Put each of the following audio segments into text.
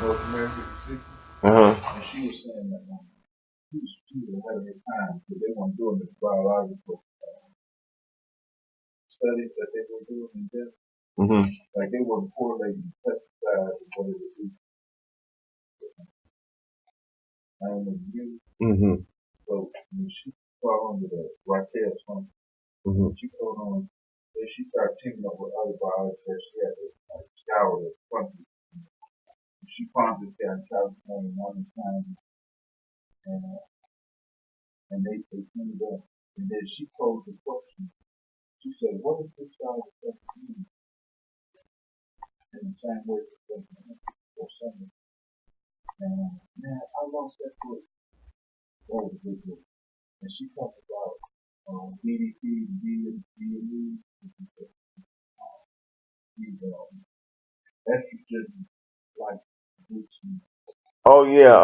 North America in the 60s. And she was saying that she was ahead of her time because they weren't doing this biological studies that they were doing in depth. Like they weren't correlating pesticides and what it would do. Animal use. So when she fell under the Raquel something, she told on that she started teaming up with other biologists that she had to like scour the country. She found this guy in California one time and they teamed up. And then she posed the question. She said, what if this guy was in the same way or something? And man, I lost that book. That was a good book. And she talked about DDT and DME, estrogen like bleaching. Oh yeah,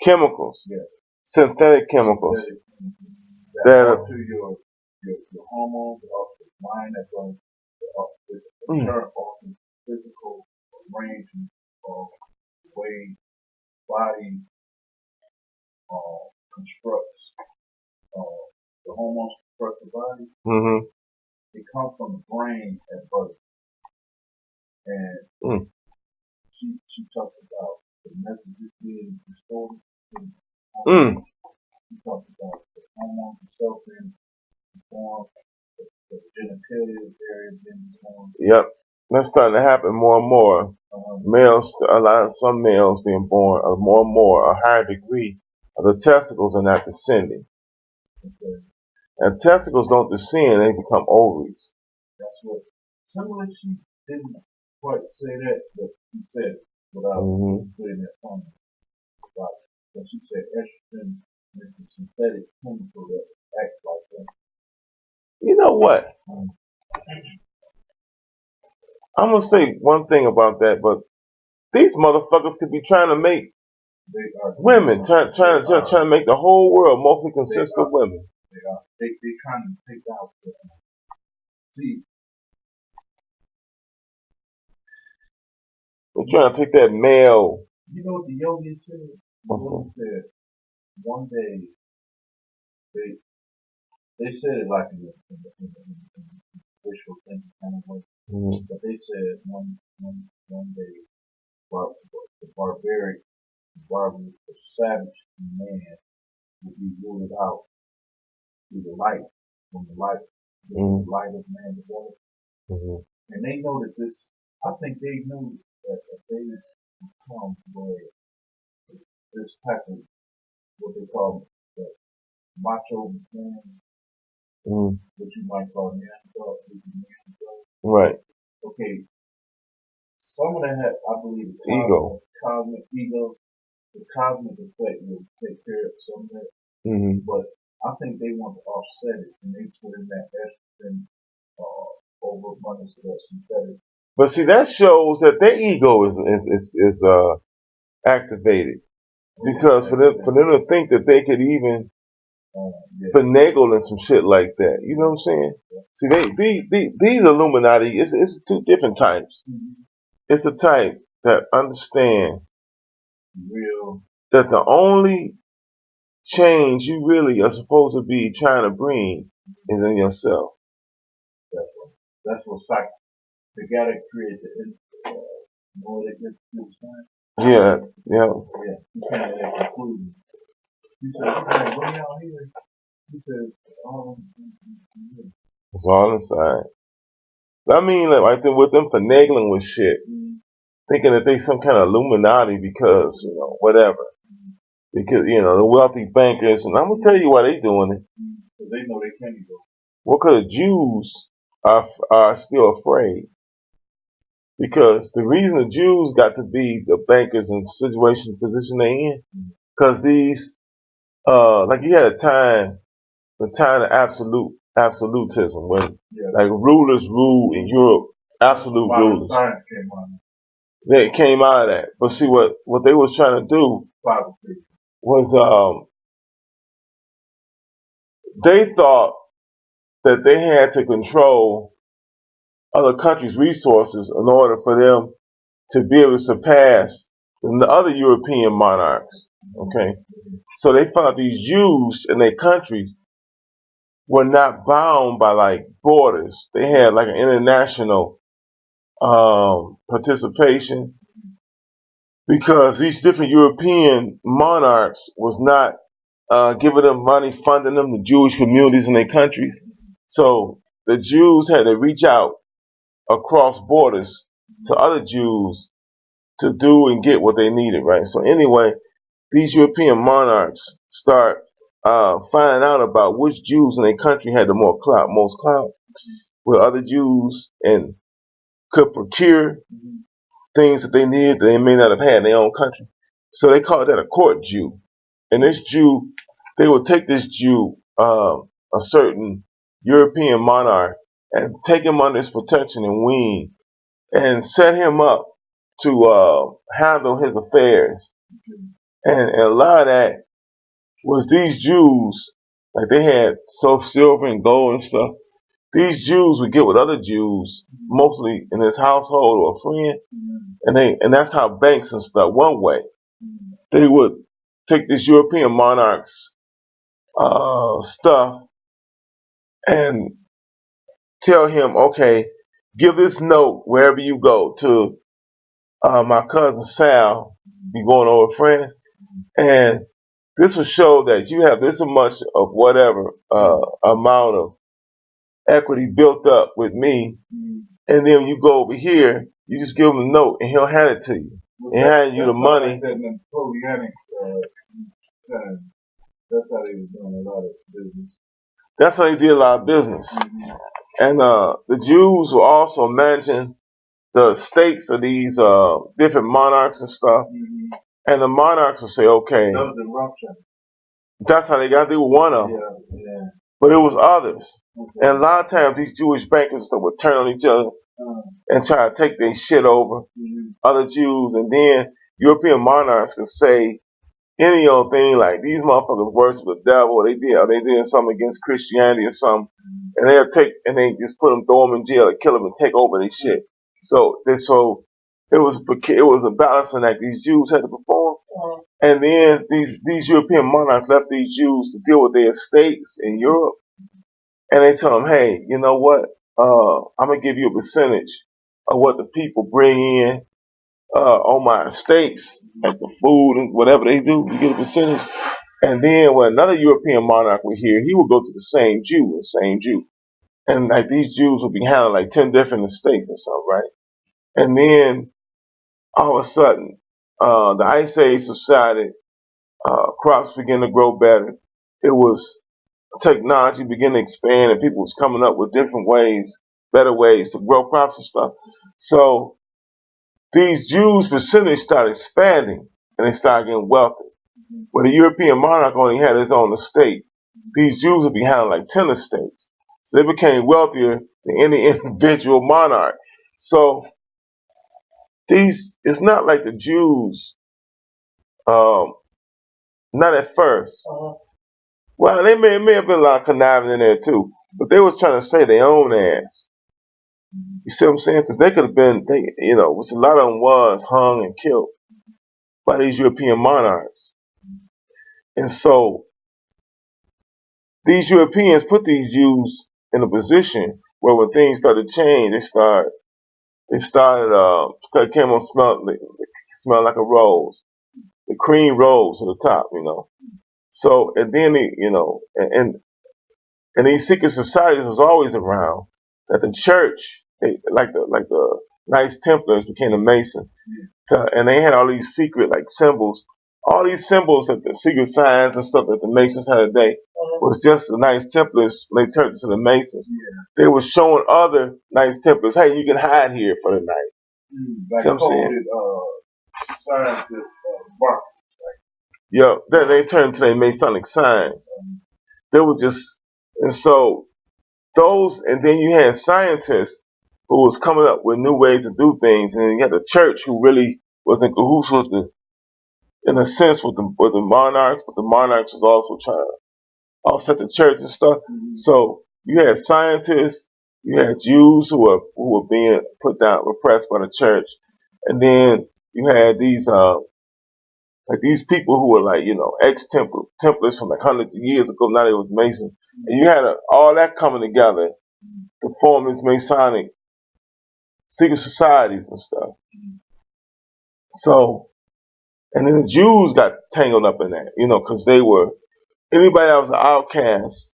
chemicals. Yeah. Synthetic chemicals. That are to your hormones, also mind as well as the physical arrangement of the way body constructs the hormones construct the body. It comes from the brain at birth. And she talked about the messages being distorted. She talked about the hormones itself being formed, the genitalia area being formed. Yep. That's starting to happen more and more. Some males being born more and more, a higher degree of the testicles are not descending. And testicles don't descend, they become ovaries. That's what. Similarly, she didn't quite say that, but she said it without putting that on her. But she said estrogen is a synthetic chemical that acts like that. You know what? I'm gonna say one thing about that, but these motherfuckers could be trying to make women, trying to make the whole world mostly consist of women. They trying to take out the see. They're trying to take that male. You know what the yogi said? He said one day they said it like in the visual thinking kind of way. But they said one day the barbaric, the savage man would be ruled out through the light, from the light of man developed. And they know that this, I think they knew that they would come where this type of, what they call the macho man, what you might call Neanderthal. Right. Okay. Some of that, I believe, cosmic ego, the cosmic effect will take care of some of that. But I think they want to offset it, and they put in that estrogen overabundance of that synthetic. But see, that shows that their ego is activated, because for them to think that they could even finagle and some shit like that, you know what I'm saying? See, these Illuminati, it's two different types. It's a type that understand that the only change you really are supposed to be trying to bring is in yourself. That's what they gotta create the more they get to time. Yeah. You can't conclude. He says, "Hey, what y'all here?" He says, it's all inside. I mean, like right there with them finagling with shit, thinking that they some kind of Illuminati because, you know, whatever. Because, you know, the wealthy bankers, and I'm going to tell you why they doing it. Because they know they can't go. Well, because Jews are still afraid. Because the reason the Jews got to be the bankers in the position they in, because these, like you had the time of absolutism, when like rulers rule in Europe, absolute rulers. They came out of that. But see, what they was trying to do was they thought that they had to control other countries' resources in order for them to be able to surpass the other European monarchs. Okay, so they found these Jews in their countries were not bound by like borders. They had like an international participation because these different European monarchs was not giving them money, funding them, the Jewish communities in their countries. So the Jews had to reach out across borders to other Jews to do and get what they needed, right? So anyway, these European monarchs start finding out about which Jews in their country had the most clout, with other Jews, and could procure things that they needed that they may not have had in their own country. So they called that a court Jew. And this Jew, they would take this Jew, a certain European monarch, and take him under his protection and wing, and set him up to handle his affairs. And a lot of that was these Jews, like they had silver and gold and stuff. These Jews would get with other Jews, mostly in his household or a friend, and that's how banks and stuff. One way they would take this European monarch's stuff and tell him, okay, give this note wherever you go to my cousin Sal, be going over to France, and this will show that you have this much of whatever amount of equity built up with me, and then when you go over here, you just give him a note, and he'll hand it to you. And hand you the money. That's how they were doing a lot of business. That's how they did a lot of business. And the Jews will also managing the estates of these different monarchs and stuff. And the monarchs will say, okay, that was the eruption. That's how they got. They were one of them. Yeah. But it was others. Okay. And a lot of times these Jewish bankers would turn on each other and try to take their shit over other Jews. And then European monarchs could say any old thing like these motherfuckers worship the devil, or they did something against Christianity or something, and they'll take and they just throw them in jail or kill them and take over their shit. So it was a balancing act these Jews had to perform, and then these European monarchs left these Jews to deal with their estates in Europe, and they tell them, hey, you know what? I'm gonna give you a percentage of what the people bring in on my estates, like the food and whatever they do, you get a percentage. And then when another European monarch would hear, he would go to the same Jew. And like these Jews would be handling like 10 different estates or something, right? And then all of a sudden, the Ice Age subsided, crops began to grow better. It was technology began to expand, and people was coming up with different ways, better ways to grow crops and stuff. So these Jews' percentage started expanding, and they started getting wealthy. When the European monarch only had his own estate, these Jews would be handling like 10 estates. So they became wealthier than any individual monarch. So it's not like the Jews, not at first. Well, they may have been a lot of conniving in there too, but they was trying to say their own ass. You see what I'm saying? Because they could have been, which a lot of them was hung and killed by these European monarchs. And so these Europeans put these Jews in a position where when things started to change, they came on smell like a rose, the cream rose at the top, So and then and these secret societies was always around. That the church, like the Knights Templars became the Masons, and they had all these secret like symbols. All these symbols that the secret signs and stuff that the Masons had today was just the Knights Templars when they turned into the Masons. They were showing other Knights Templars, hey, you can hide here for the night. Like coded signs that bark. Yeah, then they turned to their Masonic signs. They were just, and so those, and then you had scientists who was coming up with new ways to do things, and then you had the church who really was in cahoots with in a sense, with the monarchs, but the monarchs was also trying to offset the church and stuff. So you had scientists, you had Jews who were being put down, repressed by the church, And then you had these like these people who were like, ex-Templars from like hundreds of years ago. Now they was Masons, and you had all that coming together to form these Masonic secret societies and stuff. So, and then the Jews got tangled up in that, because they were anybody that was an outcast,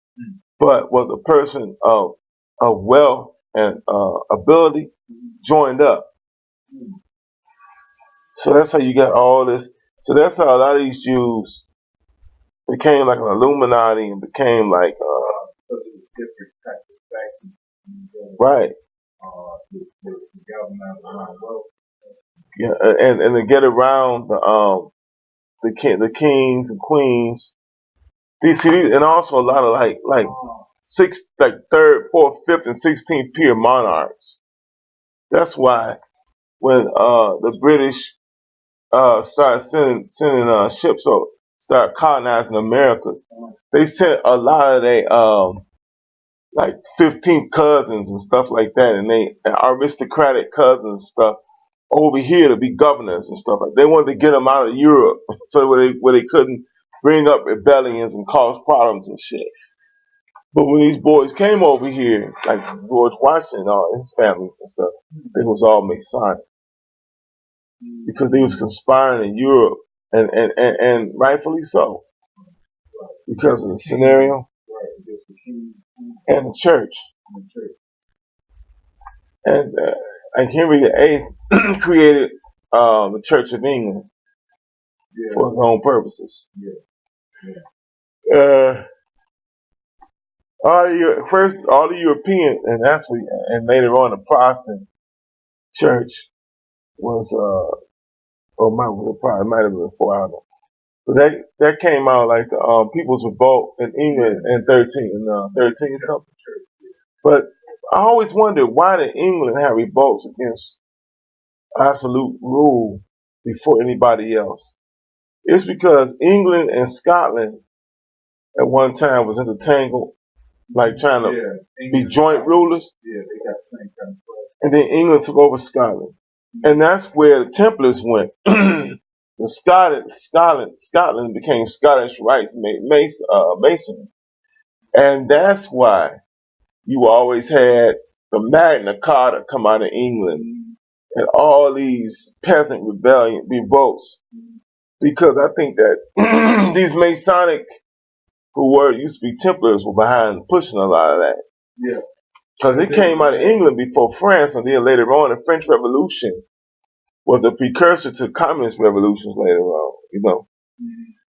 but was a person of wealth and ability joined up. So that's how you got all this. So that's how a lot of these Jews became like an Illuminati and became like right. Yeah, and to get around the kings and queens. These and also a lot of like third, fourth, fifth, and 16th peer monarchs. That's why when the British started sending ships or started colonizing Americas, they sent a lot of their like 15 cousins and stuff like that, and they aristocratic cousins and stuff over here to be governors and stuff like that. They wanted to get them out of Europe so where they couldn't bring up rebellions and cause problems and shit. But when these boys came over here, like George Washington and all his families and stuff, they was all Masonic because they was conspiring in Europe, and rightfully so because of the scenario and the church. And Henry VIII created the Church of England for his own purposes. All the European, and and later on the Protestant church was, or might have been before, I don't know. But that came out like the People's Revolt in England in 13 something. But I always wondered, why did England have revolts against absolute rule before anybody else? It's because England and Scotland at one time was intertangled, like trying to be joint rulers. Yeah, they got the same kind of stuff. And then England took over Scotland. And that's where the Templars went. Scotland became Scottish Rites Masonry. And that's why you always had the Magna Carta come out of England and all these peasant revolts. Because I think that these Masonic who used to be Templars were behind pushing a lot of that. Yeah. Because it came out of England before France, and then later on the French Revolution was a precursor to communist revolutions later on,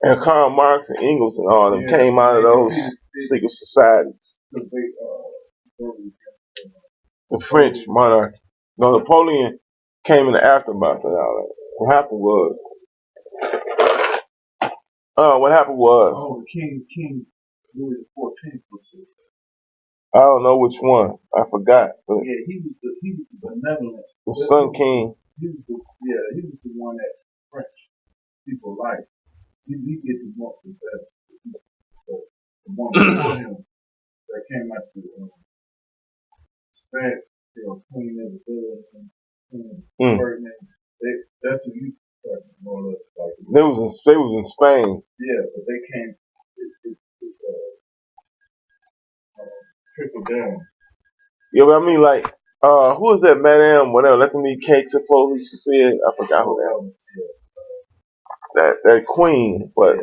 And Karl Marx and Engels and all of them came out of those secret societies. The French monarchy. No, Napoleon came in the aftermath of all that. What happened was oh, King Louis XIV was it? I don't know which one. I forgot. But yeah, he was the benevolent. The Sun King. He was the one that French people liked. He did the most of that. So the one before him that came out to Spanish, Queen Isabel and Queen Ferdinand. That's who you more or less like. They was in Spain. Yeah, but they came. Trickle down. Yeah, but I mean, like, who was that Madame? Whatever, let them eat cakes. Supposedly she said, I forgot who that was. That queen, but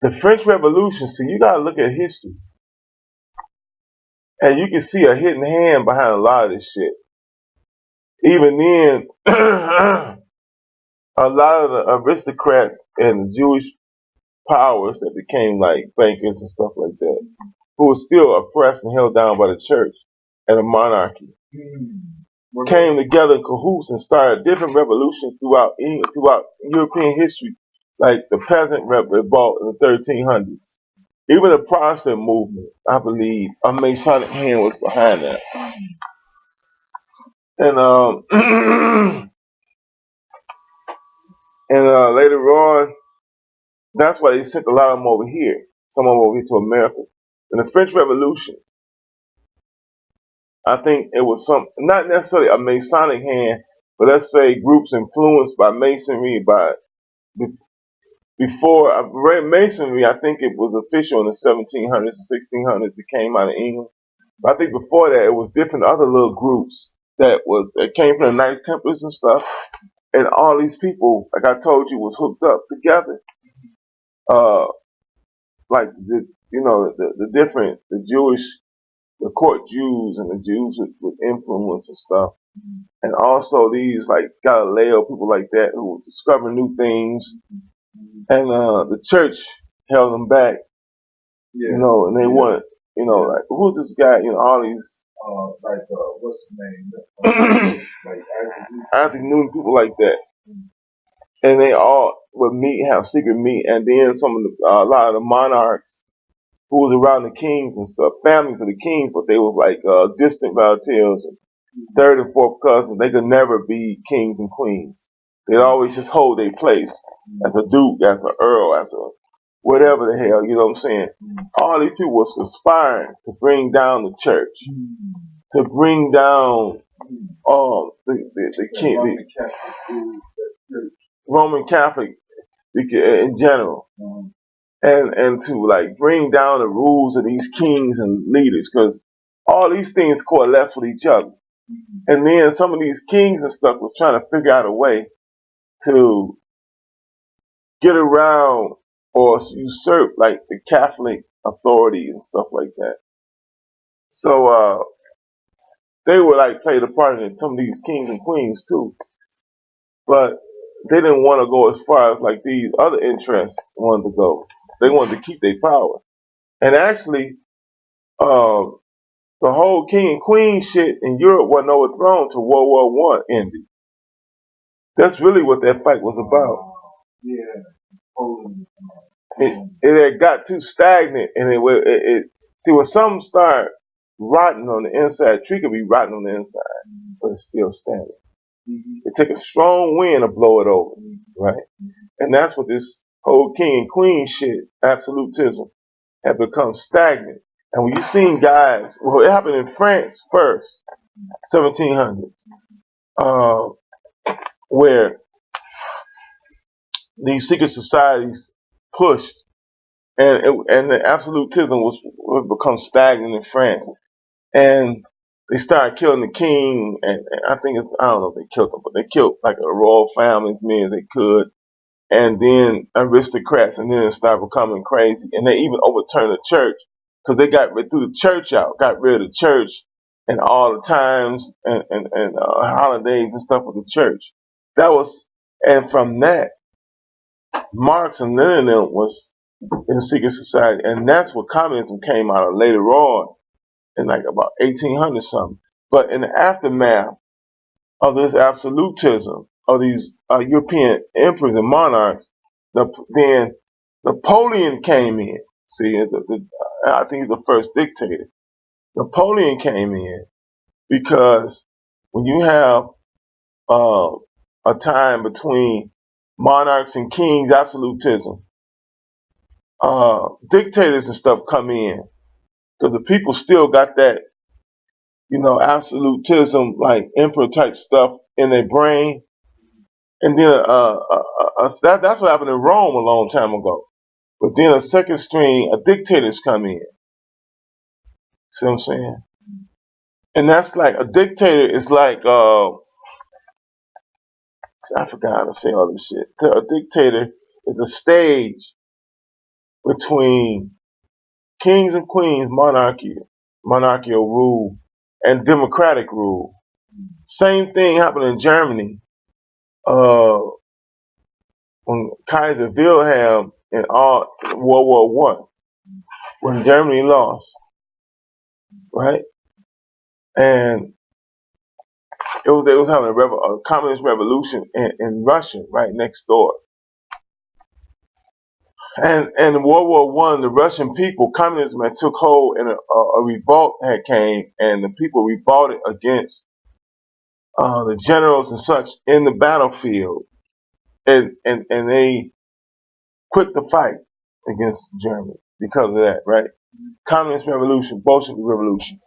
the French Revolution. See, you gotta look at history, and you can see a hidden hand behind a lot of this shit. Even then, a lot of the aristocrats and the Jewish powers that became like bankers and stuff like that, who were still oppressed and held down by the church and the monarchy, came together in cahoots and started different revolutions throughout European history, like the peasant revolt in the 1300s. Even the Protestant movement, I believe, a Masonic hand was behind that. And and later on, that's why they sent a lot of them over here. Some of them over here to America. In the French Revolution, I think it was not necessarily a Masonic hand, but let's say groups influenced by Masonry. Before I read Masonry, I think it was official in the 1700s and 1600s. It came out of England. But I think before that, it was different other little groups that came from the Knights Templars and stuff. And all these people, like I told you, was hooked up together. Like the Jewish, the court Jews and the Jews with influence and stuff. And also these like Galileo, people like that who were discovering new things. And the church held them back, and they wanted, like, who's this guy? All these, what's his name? Like Isaac Newton, people like that. And they all would have secret meet, and then a lot of the monarchs who was around the kings and stuff, families of the kings, but they were like distant relatives, and third and fourth cousins. They could never be kings and queens. They'd always just hold their place as a duke, as an earl, as a whatever the hell, you know what I'm saying? All these people was conspiring to bring down the church, to bring down the king, the Roman Catholic in general, and to like bring down the rules of these kings and leaders, because all these things coalesce with each other. And then some of these kings and stuff was trying to figure out a way to get around or usurp like the Catholic authority and stuff like that. So they would like play the part in some of these kings and queens too. But they didn't want to go as far as like these other interests wanted to go. They wanted to keep their power. And actually, the whole king and queen shit in Europe wasn't overthrown till World War I ended. That's really what that fight was about. It had got too stagnant, and see, when something start rotting on the inside, a tree can be rotten on the inside, but it's still standing. It take a strong wind to blow it over, right? And that's what this whole king and queen shit, absolutism, had become stagnant. And when you seen guys, well, it happened in France first, 1700s, where these secret societies pushed, and the absolutism was become stagnant in France, and they started killing the king, and I don't know if they killed him, but they killed like a royal family as many as they could, and then aristocrats, and then it started becoming crazy, and they even overturned the church because they threw the church out, got rid of the church and all the times and holidays and stuff with the church. And from that, Marx and Lenin was in a secret society, and that's what communism came out of later on in like about 1800 something. But in the aftermath of this absolutism of these European emperors and monarchs, then Napoleon came in. See, I think he's the first dictator. Napoleon came in because when you have a time between monarchs and kings, absolutism, dictators and stuff come in because the people still got that, absolutism, like emperor type stuff in their brain. And then that's what happened in Rome a long time ago. But then a second string of dictators come in. See what I'm saying? And that's like a dictator is like I forgot how to say all this shit. A dictator is a stage between kings and queens, monarchical rule, and democratic rule. Same thing happened in Germany when Kaiser Wilhelm in World War One, when Germany lost, right? And they was having a communist revolution in Russia, right next door. And in World War One, the Russian people, communism had took hold, and a revolt had came, and the people revolted against the generals and such in the battlefield, and they quit the fight against Germany because of that, right? Communist revolution, Bolshevik revolution.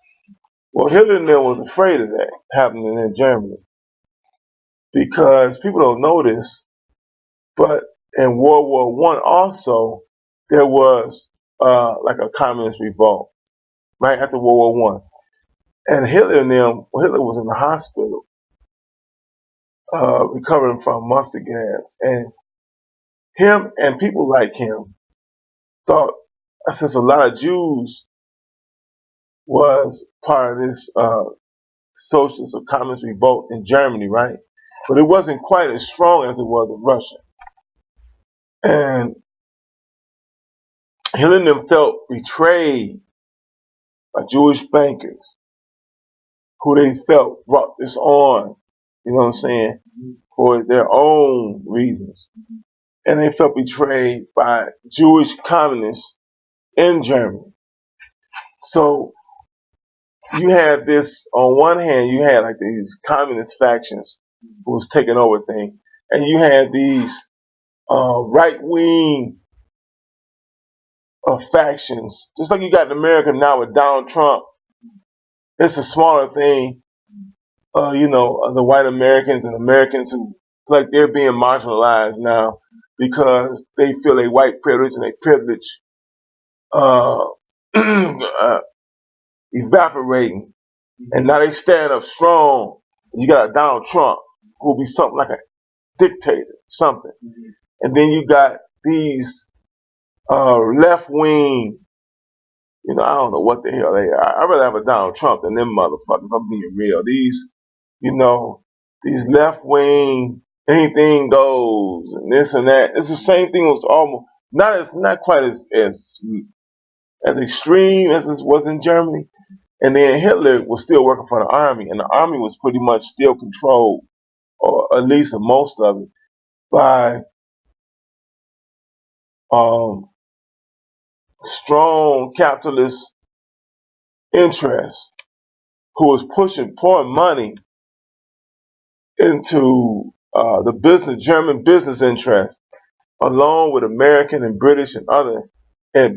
Well, Hitler and them was afraid of that happening in Germany because people don't know this, but in World War One also there was like a communist revolt right after World War One, and Hitler and them, Hitler was in the hospital recovering from mustard gas, and him and people like him thought since a lot of Jews was part of this socialist or communist revolt in Germany, right? But it wasn't quite as strong as it was in Russia. And Hitler and them felt betrayed by Jewish bankers who they felt brought this on, you know what I'm saying, for their own reasons. And they felt betrayed by Jewish communists in Germany. So you had this, on one hand, you had like these communist factions who was taking over things, and you had these right-wing factions, just like you got in America now with Donald Trump. It's a smaller thing, the white Americans and Americans who feel like they're being marginalized now because they feel they white privilege and they privilege evaporating. And now they stand up strong. You got a Donald Trump who will be something like a dictator, something. And then you got these left wing, I don't know what the hell they are. I'd rather have a Donald Trump than them motherfuckers, if I'm being real. These left wing, anything goes, and this and that. It's the same thing. It was almost not quite as extreme as it was in Germany. And then Hitler was still working for the army, and the army was pretty much still controlled, or at least most of it, by strong capitalist interests who was pouring money into the German business interests, along with American and British and other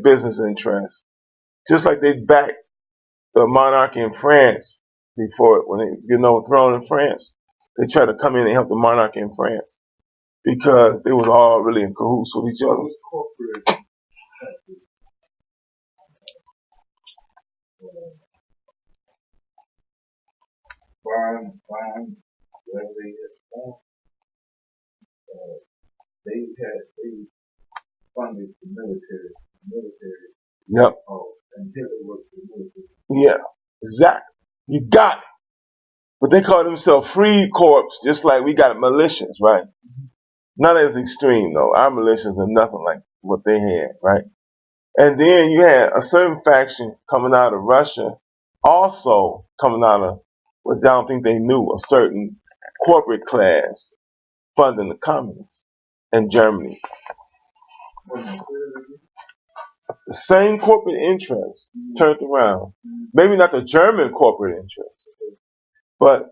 business interests. Just like they backed the monarchy in France when it was getting overthrown in France. They tried to come in and help the monarchy in France because they was all really in cahoots with each other. Fine, wherever they had formed, they funded the military. Yep. And Hitler worked for the military. Yeah, exactly. You got it. But they call themselves free corps, just like we got militias, right? Not as extreme though. Our militias are nothing like what they had, right? And then you had a certain faction coming out of Russia, also coming out of, which I don't think they knew, a certain corporate class funding the communists in Germany. The same corporate interests turned around. Maybe not the German corporate interests, but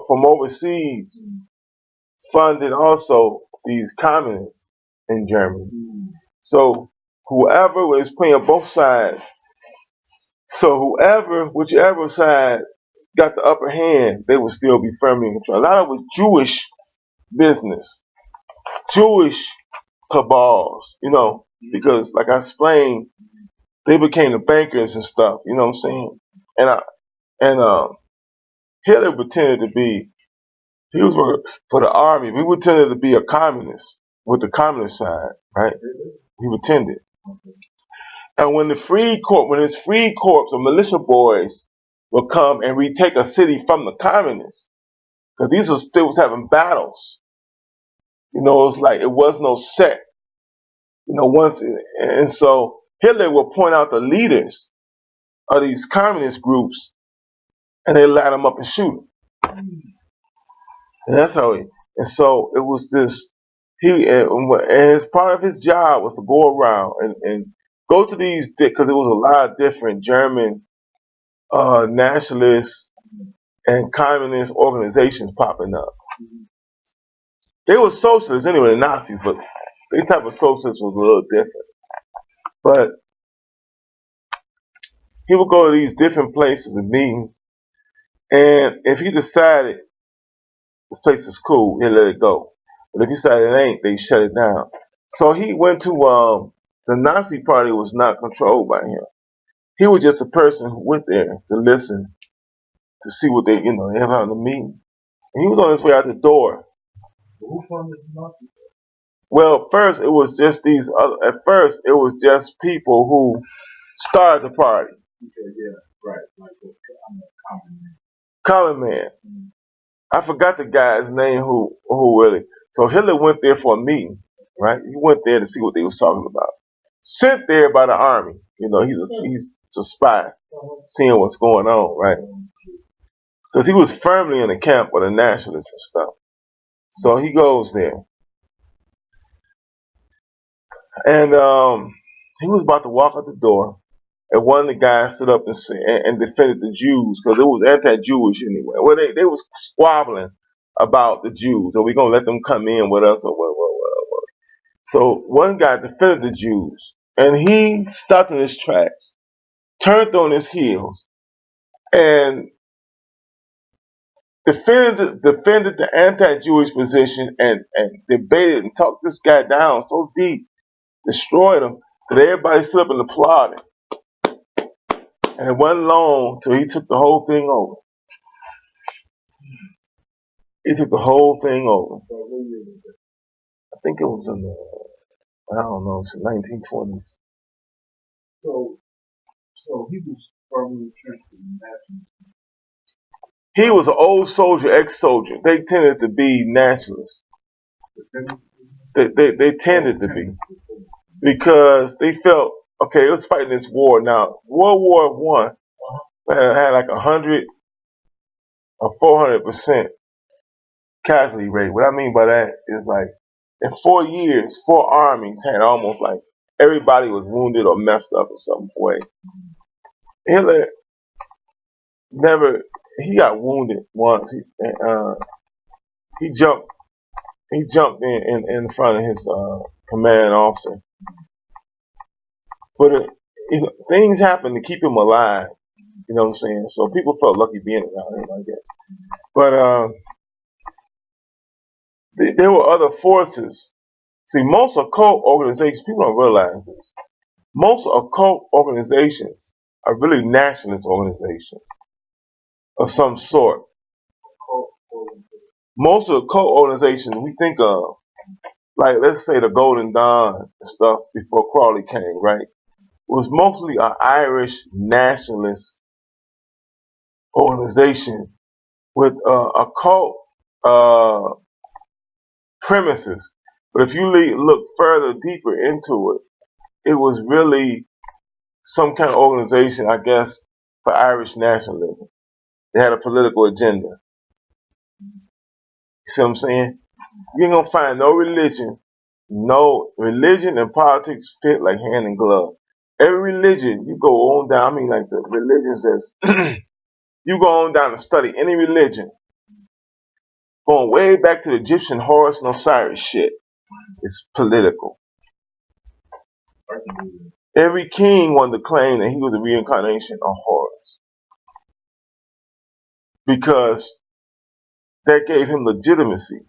from overseas funded also these communists in Germany. So whoever was playing both sides, whichever side got the upper hand, they would still be firmly in control. A lot of it was Jewish business, Jewish cabals, because like I explained, they became the bankers and stuff, you know what I'm saying? And Hitler pretended to be, he was working for the army. We pretended to be a communist with the communist side, right? He pretended. And when his free corps or militia boys would come and retake a city from the communists, because they was having battles. It was like it was no set. And so Hitler would point out the leaders of these communist groups, and they line them up and shoot them. And that's how and so it was this. And as part of his job was to go around and go to these, because there was a lot of different German nationalist and communist organizations popping up. They were socialists anyway, the Nazis, but their type of socialist was a little different. But He would go to these different places and meetings, and if he decided this place is cool, he'll let it go. But if he decided it ain't, they shut it down. So he went to the Nazi Party was not controlled by him. He was just a person who went there to listen, to see what they have out in the meeting. And he was on his way out the door. Who funded the Nazis? Well, first it was just these. At first, it was just people who started the party. Okay, yeah, right. Like I'm a common man. Common man. Mm-hmm. I forgot the guy's name who really. So Hitler went there for a meeting, right? He went there to see what they was talking about. Sent there by the army. He's a spy, seeing what's going on, right? Because he was firmly in the camp with the nationalists and stuff. So he goes there. And he was about to walk out the door, and one of the guys stood up and defended the Jews, because it was anti-Jewish anyway. Well, they was squabbling about the Jews. Are we going to let them come in with us or what? So one guy defended the Jews, and he stopped in his tracks, turned on his heels, and defended the anti-Jewish position and debated and talked this guy down so deep, destroyed him, that everybody stood up and applauded. And it wasn't long till he took the whole thing over. He took the whole thing over. I think it was in the, I don't know, it's the 1920s. So he was firmly entrenched in nationalism. He was an old soldier, ex-soldier. They tended to be nationalists. They tended to be. Because they felt, okay, let's fight this war. Now, World War I had like 100 or 400% casualty rate. What I mean by that is like, in 4 years, 4 armies had almost like everybody was wounded or messed up in some way. Hitler he got wounded once. He jumped in front of his commanding officer. But things happened to keep him alive. You know what I'm saying? So people felt lucky being around him, I guess. But there were other forces. See, most occult organizations, people don't realize this. Most occult organizations are really nationalist organizations of some sort. Most of the occult organizations we think of, like let's say the Golden Dawn and stuff before Crawley came, right? Was mostly an Irish nationalist organization with occult premises. But if you look further, deeper into it, it was really some kind of organization, I guess, for Irish nationalism. They had a political agenda. You see what I'm saying? You ain't gonna find no religion and politics fit like hand in glove. Every religion you go on down, I mean like the religions that's you go on down and study any religion, going way back to the Egyptian Horus and Osiris shit, it's political. Every king wanted to claim that he was a reincarnation of Horus, because that gave him legitimacy.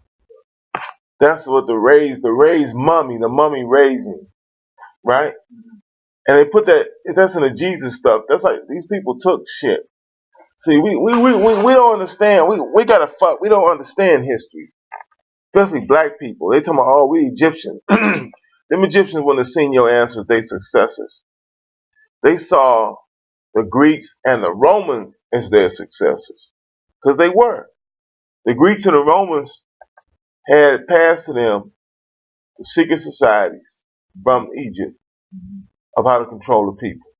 That's what the raised mummy, the mummy raising, right? And they put that's in the Jesus stuff. That's like these people took shit. See, we don't understand. We gotta fuck. We don't understand history, especially black people. They talking about, oh, we Egyptians. Them Egyptians wouldn't have seen your answers. They successors. They saw the Greeks and the Romans as their successors, because they were. The Greeks and the Romans had passed to them the secret societies from Egypt of how to control the people.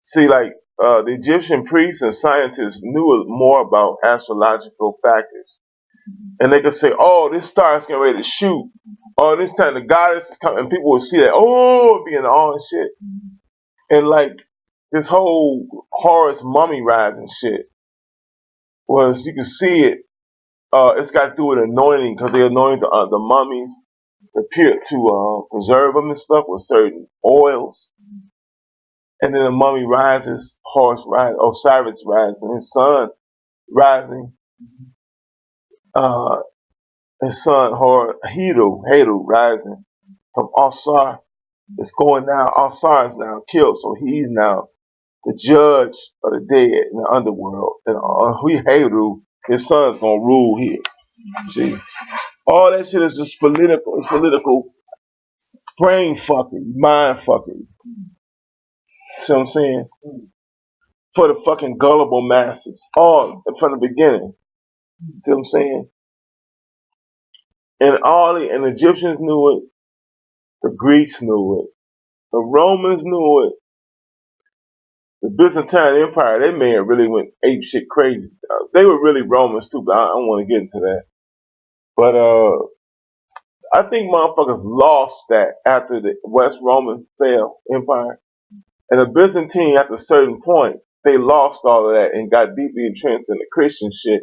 See, like the Egyptian priests and scientists knew more about astrological factors. And they could say, oh, this star is getting ready to shoot. Oh, this time the goddess is coming. And people would see that, oh, being all and shit. And like this whole Horus mummy rising shit was, you can see it. It's got to do with anointing, because they anointed the mummies to preserve them and stuff with certain oils. And then the mummy rises, horse rises, Osiris rises, and his son rising, uh, his son HooDoo rising from Osar. It's going down. Osar is now killed, so he's now the judge of the dead in the underworld. And HooDoo, his son's gonna rule here. See, all that shit is just political. It's political brain fucking, mind fucking. See what I'm saying? For the fucking gullible masses, all from the beginning. See what I'm saying? And the Egyptians knew it, the Greeks knew it, the Romans knew it, the Byzantine Empire, they may have really went ape shit crazy. They were really Romans too, but I don't want to get into that. But I think motherfuckers lost that after the West Roman Empire. And the Byzantine, at a certain point, they lost all of that and got deeply entrenched in the Christian shit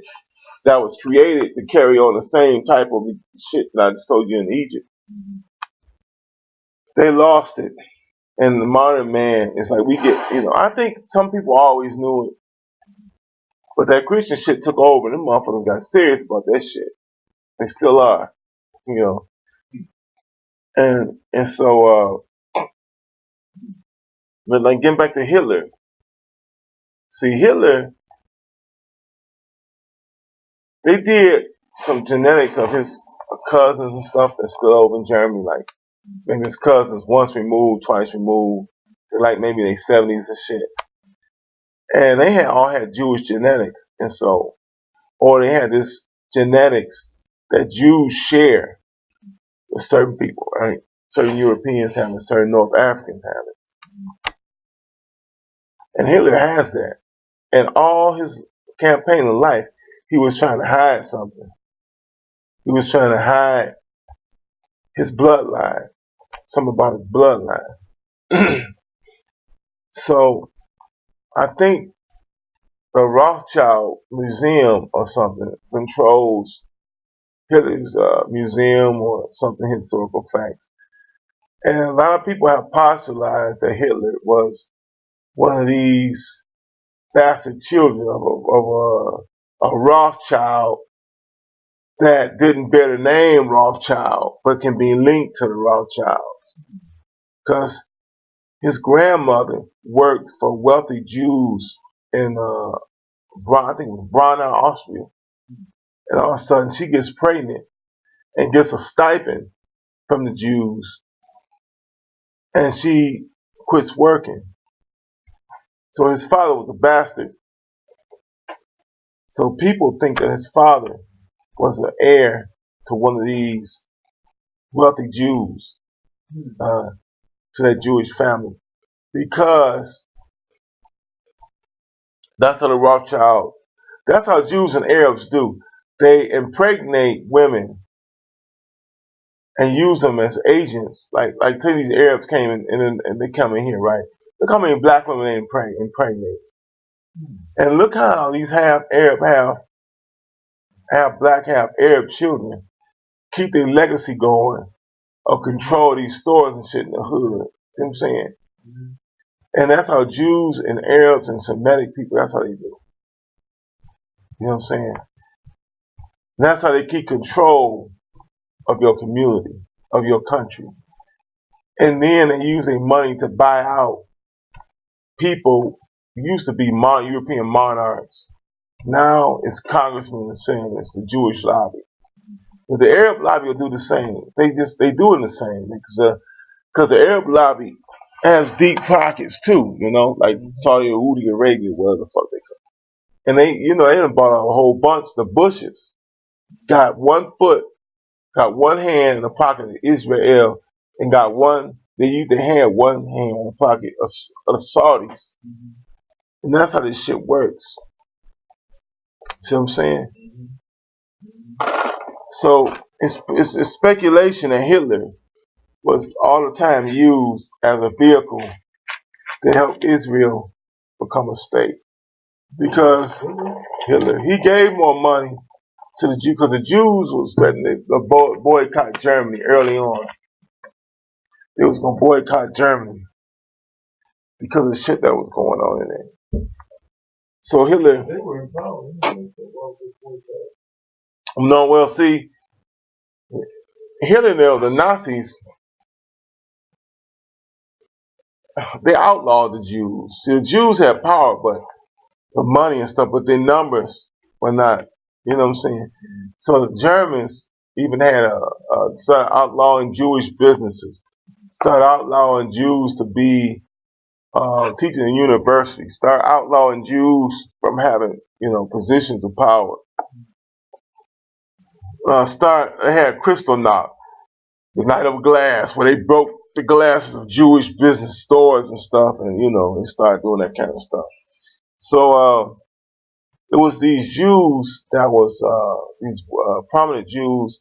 that was created to carry on the same type of shit that I just told you in Egypt. They lost it. And the modern man, it's like we get, I think some people always knew it. But that Christian shit took over and them motherfuckers got serious about that shit. They still are, And so, but like getting back to Hitler. See, Hitler, they did some genetics of his cousins and stuff that's still over in Germany. Like maybe his cousins once removed, twice removed. They're like maybe they 70s and shit. And they all had Jewish genetics. And so, or they had this genetics that Jews share with certain people, right? Certain Europeans have it, certain North Africans have it. And Hitler has that. And all his campaign of life, he was trying to hide something. He was trying to hide his bloodline, something about his bloodline. So I think the Rothschild Museum or something controls Hitler's museum or something, historical facts. And a lot of people have postulated that Hitler was one of these bastard children of a Rothschild that didn't bear the name Rothschild, but can be linked to the Rothschilds. Because his grandmother worked for wealthy Jews in, I think it was Braunau, Austria. And all of a sudden she gets pregnant and gets a stipend from the Jews. And she quits working. So his father was a bastard. So people think that his father was the heir to one of these wealthy Jews, to that Jewish family. Because that's how the Rothschilds, that's how Jews and Arabs do. They impregnate women and use them as agents. Like say these Arabs came in and they come in here, right? They come in black women and impregnate. And look how these half Arab, half black, half Arab children keep their legacy going or control these stores and shit in the hood. See what I'm saying? And that's how Jews and Arabs and Semitic people, that's how they do. You know what I'm saying? And that's how they keep control of your community, of your country. And then they use their money to buy out people who used to be European monarchs. Now it's congressmen and senators, the Jewish lobby. But the Arab lobby will do the same. They do it the same because the Arab lobby has deep pockets too, like Saudi Arabia, whatever the fuck they call it. And they done bought a whole bunch. The Bushes got one hand in the pocket of Israel and got one. They had one hand in the pocket of the Saudis, and that's how this shit works. See what I'm saying? So it's speculation that Hitler was all the time used as a vehicle to help Israel become a state. Because Hitler, he gave more money to the Jews, because the Jews was threatening to boycott Germany early on. They was going to boycott Germany. because of the shit that was going on in there. So Hitler. They were in power. No, well, see, Hitler, the Nazis, they outlawed the Jews. See, the Jews had power, but the money and stuff, but their numbers were not. You know what I'm saying? So the Germans even had started outlawing Jewish businesses, started outlawing Jews to be teaching in universities, started outlawing Jews from having, positions of power. They had Kristallnacht, the night of glass, where they broke the glasses of Jewish business stores and stuff, and they started doing that kind of stuff. So it was these Jews that was these prominent Jews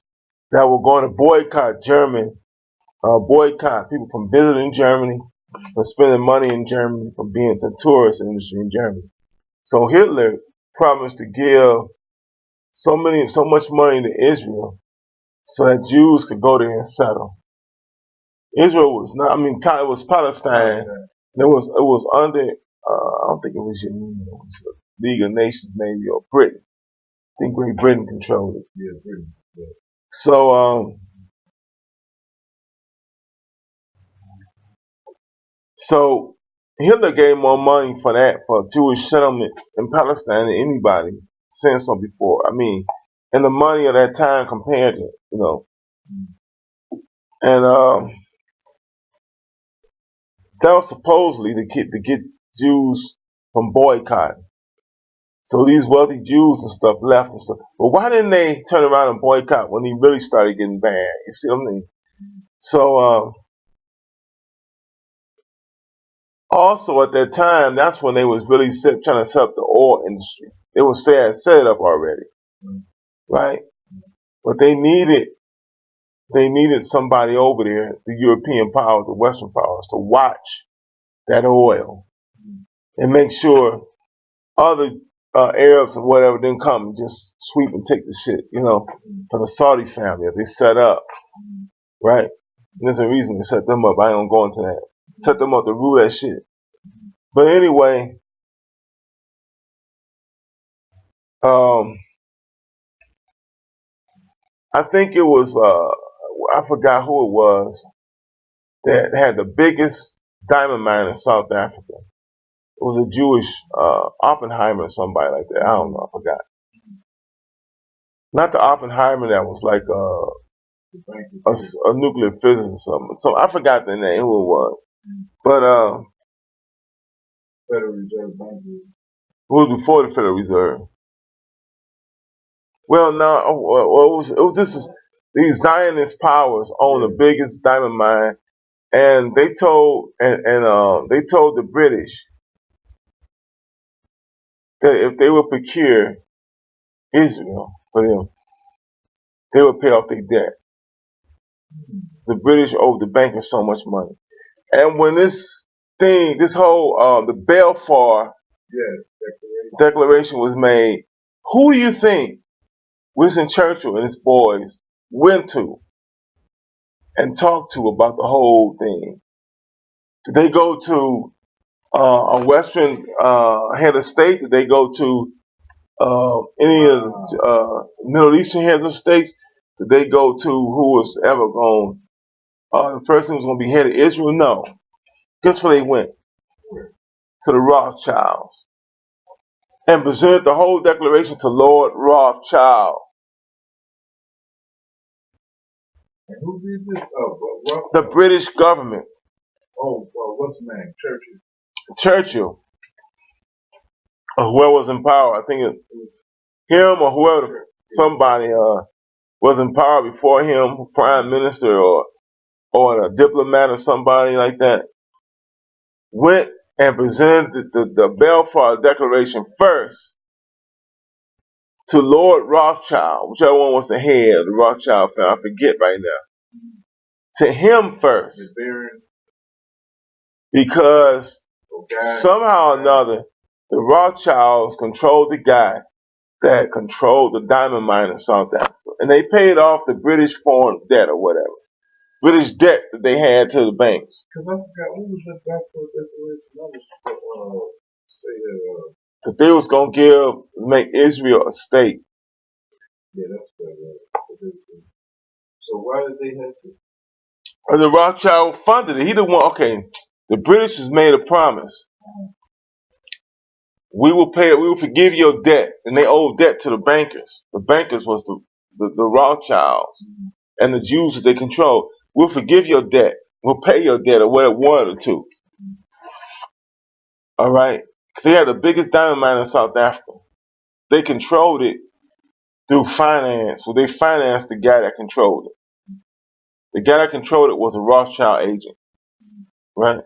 that were going to boycott boycott people from visiting Germany, from spending money in Germany, from being to the tourist industry in Germany. So Hitler promised to give so much money to Israel so that Jews could go there and settle. Israel was not, it was Palestine. It was under, I don't think it was Yemen, it was the League of Nations maybe, or Britain. I think Great Britain controlled it. Yeah, Britain. Yeah. So Hitler gave more money for Jewish settlement in Palestine than anybody since or before. And the money of that time compared to, and that was supposedly to get Jews from boycotting. So these wealthy Jews and stuff left and stuff. But why didn't they turn around and boycott when he really started getting bad? You see what I mean? So also at that time, that's when they was really trying to set up the oil industry. They was set it up already, right? But they needed somebody over there, the European powers, the Western powers, to watch that oil and make sure other Arabs or whatever didn't come and just sweep and take the shit, for the Saudi family that they set up, right? And there's a reason they set them up. I ain't gonna go into that. Set them up to rule that shit. But anyway, I think it was, I forgot who it was that had the biggest diamond mine in South Africa. It was a Jewish Oppenheimer or somebody like that. I don't know. I forgot. Not the Oppenheimer that was like a nuclear physicist or something. So I forgot the name, who it was. But Federal Reserve Bank. Who was before the Federal Reserve? Well, no. These Zionist powers own the biggest diamond mine, and they told they told the British that if they would procure Israel for them, they would pay off their debt. The British owed the bankers so much money. And when this whole the Balfour Declaration was made, who do you think Winston Churchill and his boys went to and talked to about the whole thing? Did they go to a Western head of state? Did they go to any of the Middle Eastern heads of states? Did they go to who was ever going? The person who was going to be head of Israel? No. Guess where they went? To the Rothschilds. And presented the whole declaration to Lord Rothschild. And who did this? The British government. Oh, what's his name? Churchill. Or whoever was in power. I think it was him or whoever. Somebody was in power before him, prime minister or a diplomat or somebody like that, went and presented the Balfour Declaration first to Lord Rothschild, whichever one was the head of the Rothschild family, I forget right now. To him first. Because somehow or another, the Rothschilds controlled the guy that controlled the diamond mine in South Africa. And they paid off the British foreign debt or whatever. British debt that they had to the banks. Because I forgot, what was that backward declaration? That was, That they was going to make Israel a state. yeah, that's right. So why did they have to? And the Rothschild funded it. He the one, okay, the British has made a promise. We will forgive your debt. And they owed debt to the bankers. The bankers was the Rothschilds and the Jews that they controlled. We'll forgive your debt. We'll pay your debt, or whatever, one or two. All right? Because they had the biggest diamond mine in South Africa. They controlled it through finance. Well, they financed the guy that controlled it. The guy that controlled it was a Rothschild agent. Right?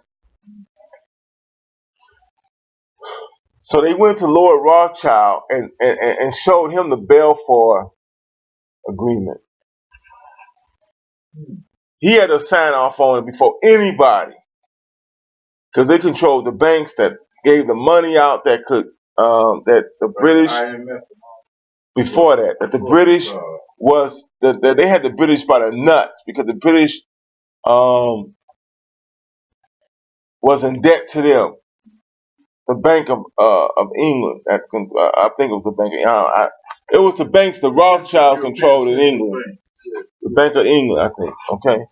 So they went to Lord Rothschild and showed him the Balfour Agreement. He had to sign off on it before anybody. Because they controlled the banks that gave the money out that could, that the British, before that the British was, that they had the British by the nuts, because the British was in debt to them. The Bank of England, I think it was the Bank of, it was the banks the Rothschilds controlled in England. The Bank of England, I think, okay?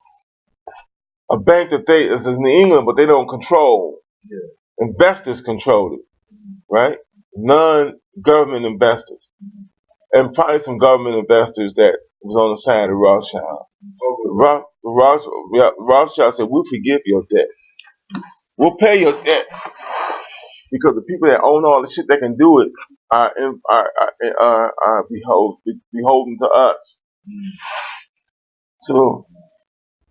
A bank that is in England, but they don't control. Yeah. Investors control it, right? Non-government investors. And probably some government investors that was on the side of Rothschild. Rothschild said, we'll forgive your debt. We'll pay your debt. Because the people that own all the shit that can do it are beholden to us. So,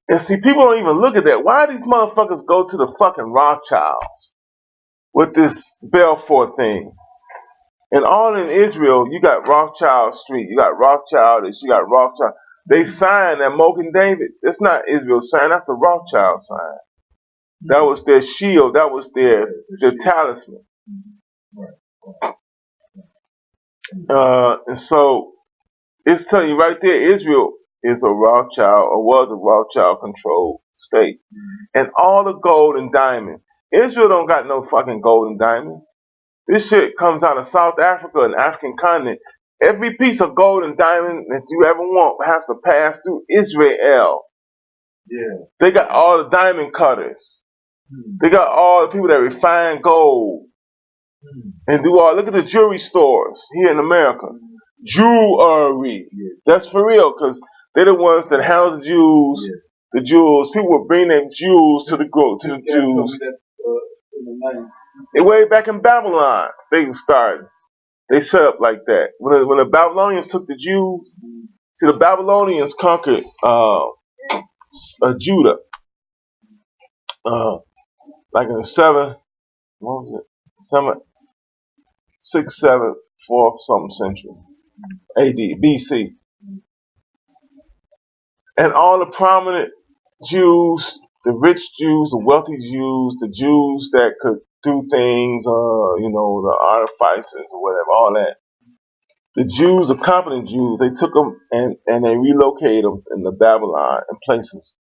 and see, people don't even look at that. Why do these motherfuckers go to the fucking Rothschilds with this Balfour thing? And all in Israel, you got Rothschild Street, you got Rothschild, you got Rothschild. They signed that Moken David. It's not Israel's sign, that's the Rothschild sign. That was their shield, that was their talisman. And so, it's telling you right there, Israel is a Rothschild, or was a Rothschild-controlled state. And all the gold and diamond. Israel don't got no fucking gold and diamonds. This shit comes out of South Africa and African continent. Every piece of gold and diamond that you ever want has to pass through Israel. Yeah. They got all the diamond cutters. They got all the people that refine gold. And do all, look at the jewelry stores here in America. Jewelry. That's for real, because they're the ones that handle the Jews. The Jews, people would bring their jewels to the Jews. Way back in Babylon, they started. They set up like that. When the Babylonians took the Jews, see, the Babylonians conquered Judah. Like in the 6th, 7th, 4th, something century, A.D., B.C. And all the prominent Jews, the rich Jews, the wealthy Jews, the Jews that could do things, the artificers or whatever, all that. The Jews, the competent Jews, they took them and they relocated them in the Babylon and places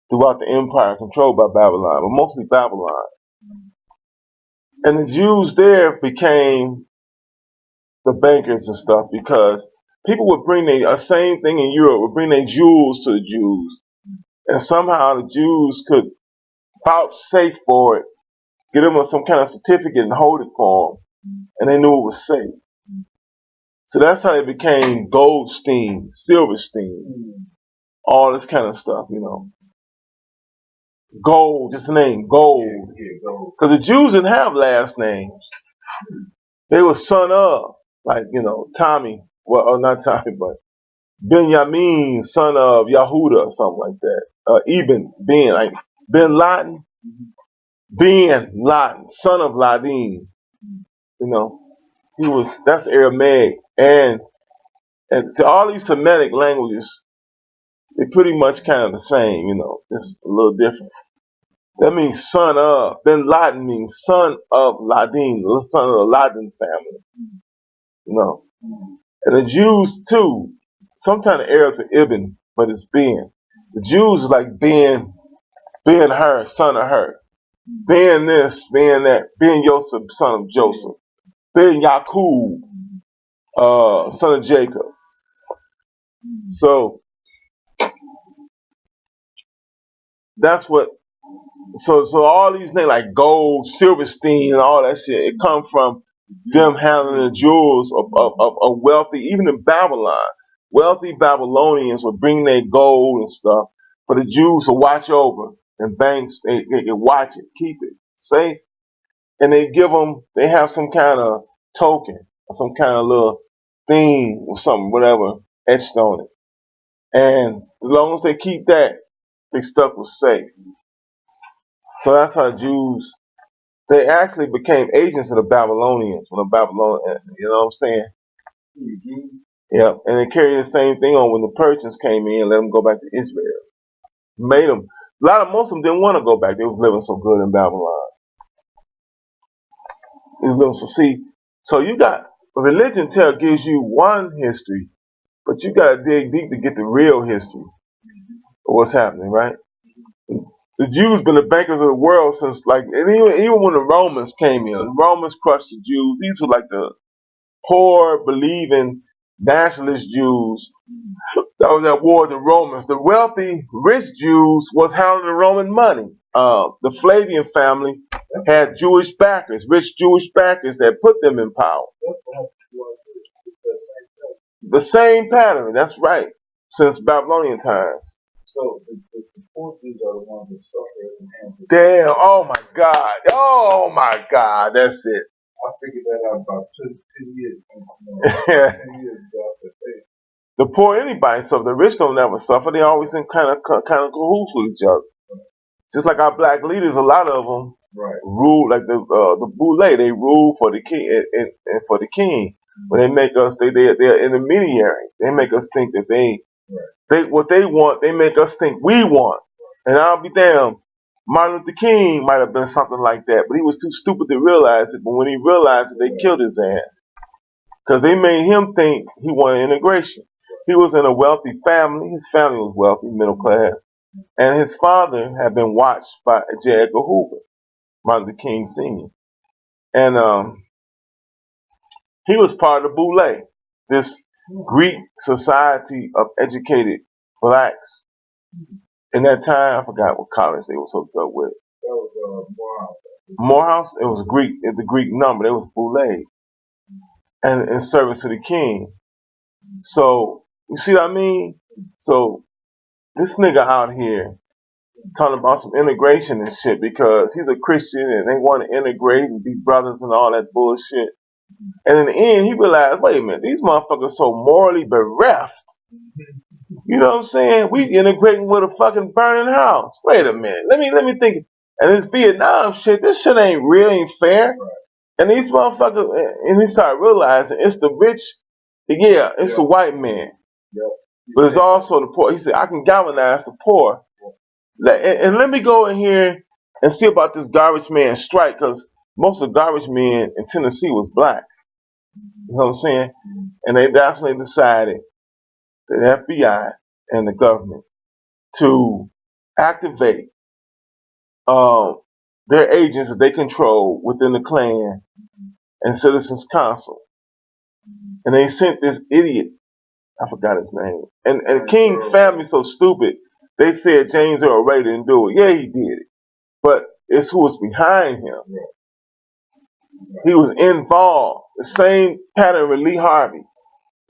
throughout the empire controlled by Babylon, but mostly Babylon. And the Jews there became the bankers and stuff, because people would bring their same thing in Europe, would bring their jewels to the Jews, and somehow the Jews could vouchsafe for it, get them some kind of certificate and hold it for them, and they knew it was safe. So that's how they became Goldstein, Silverstein, all this kind of stuff, Gold, just the name, Gold. Because the Jews didn't have last names. They were son of, like, Tommy, well, not Tommy, but Benjamin, son of Yahuda, or something like that. Ben, like Ben Laden. Ben Laden, son of Ladin. That's Aramaic. And so all these Semitic languages, they're pretty much kind of the same, just a little different. That means son of. Ben Laden means son of Ladin, son of the Laden family. And the Jews too, sometimes the Arabs are Ibn, but it's Ben. The Jews is like being her, son of her. Being this, being that, being Joseph, son of Joseph. Being Yaqub, son of Jacob. So that's what. So all these names like Gold, Silverstein, and all that shit, it come from them handling the jewels of wealthy, even in Babylon. Wealthy Babylonians would bring their gold and stuff for the Jews to watch over, and banks they watch it, keep it safe, and they give them. They have some kind of token or some kind of little thing or something, whatever, etched on it. And as long as they keep that, their stuff was safe. So that's how Jews, they actually became agents of the Babylonians when the Babylonians, you know what I'm saying? Yeah, and they carried the same thing on when the Persians came in and let them go back to Israel. Made them, most of them didn't want to go back. They was living so good in Babylon. They was living so, see, so you got, religion gives you one history, but you got to dig deep to get the real history of what's happening, right? The Jews been the bankers of the world since, like, and even when the Romans came in, the Romans crushed the Jews. These were like the poor, believing, nationalist Jews that was at war with the Romans. The wealthy, rich Jews was handling the Roman money. The Flavian family had Jewish backers, rich Jewish backers that put them in power. The same pattern, that's right, since Babylonian times. So the poor Jews are the ones that suffer at the hands of Damn, oh my God, that's it. I figured that out about 2 years. 10 years ago. The poor anybody suffer. The rich don't never suffer. They always in kind of cahoots with each other. Just like our black leaders, a lot of them rule like the boule. They rule for the king and for the king. When they make us, they're intermediary. They make us think that they what they want. They make us think we want. And I'll be damned. Martin Luther King might have been something like that, but he was too stupid to realize it. But when he realized it, they killed his ass because they made him think he wanted integration. He was in a wealthy family. His family was wealthy, middle class. And his father had been watched by J. Edgar Hoover, Martin Luther King Sr. And he was part of the Boule, this Greek society of educated blacks. In that time, I forgot what college they was hooked up with. That was Morehouse. Morehouse, it was Greek, the Greek number. It was Boule. And in service to the king. So, you see what I mean? So, this nigga out here talking about some integration and shit because he's a Christian and they want to integrate and be brothers and all that bullshit. And in the end, he realized, wait a minute, these motherfuckers so morally bereft. You know what I'm saying? We integrating with a fucking burning house. Wait a minute, let me think. And this Vietnam shit, this shit ain't real, ain't fair. And these motherfuckers, and he started realizing it's the rich, it's the white man. But it's also the poor. He said, I can galvanize the poor. And let me go in here and see about this garbage man strike, because most of the garbage men in Tennessee was black. You know what I'm saying? And that's when they decided, the FBI and the government, to activate their agents that they control within the Klan and Citizens Council. And they sent this idiot, I forgot his name. And King's family so stupid, they said James Earl Ray didn't do it. Yeah, he did it. But it's who was behind him. He was involved. The same pattern with Lee Harvey.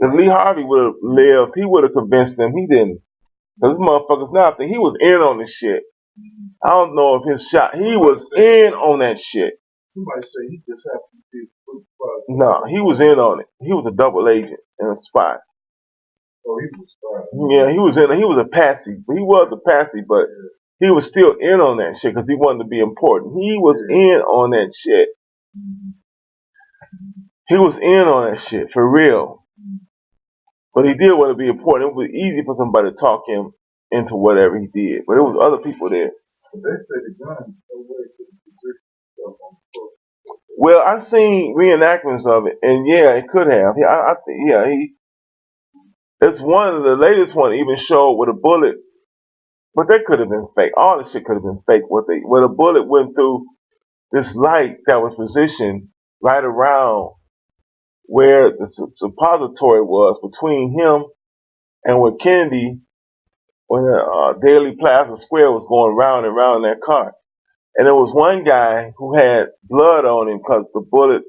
If Lee Harvey would have lived, he would have convinced them. He didn't. Because this motherfuckers now think he was in on this shit. I don't know if his shot, he was in on that shit. Somebody say he just happened to be No, he was in on it. He was a double agent and a spy. Oh, he was a spy. Yeah, he was a patsy. He was a patsy, but he was still in on that shit because he wanted to be important. He was in on that shit. He was in on that shit, for real. But he did want to be important. It was easy for somebody to talk him into whatever he did. But there was other people there. But they say the gun no way could have positioned himself on the foot. Well, I seen reenactments of it, and yeah, it could have. It's one of the latest one even showed with a bullet But that could have been fake. All this shit could have been fake. Where the bullet went through this light that was positioned right around where the suppository was between him and where Kennedy, when Daily Plaza Square was going round and round in that car. And there was one guy who had blood on him because the bullet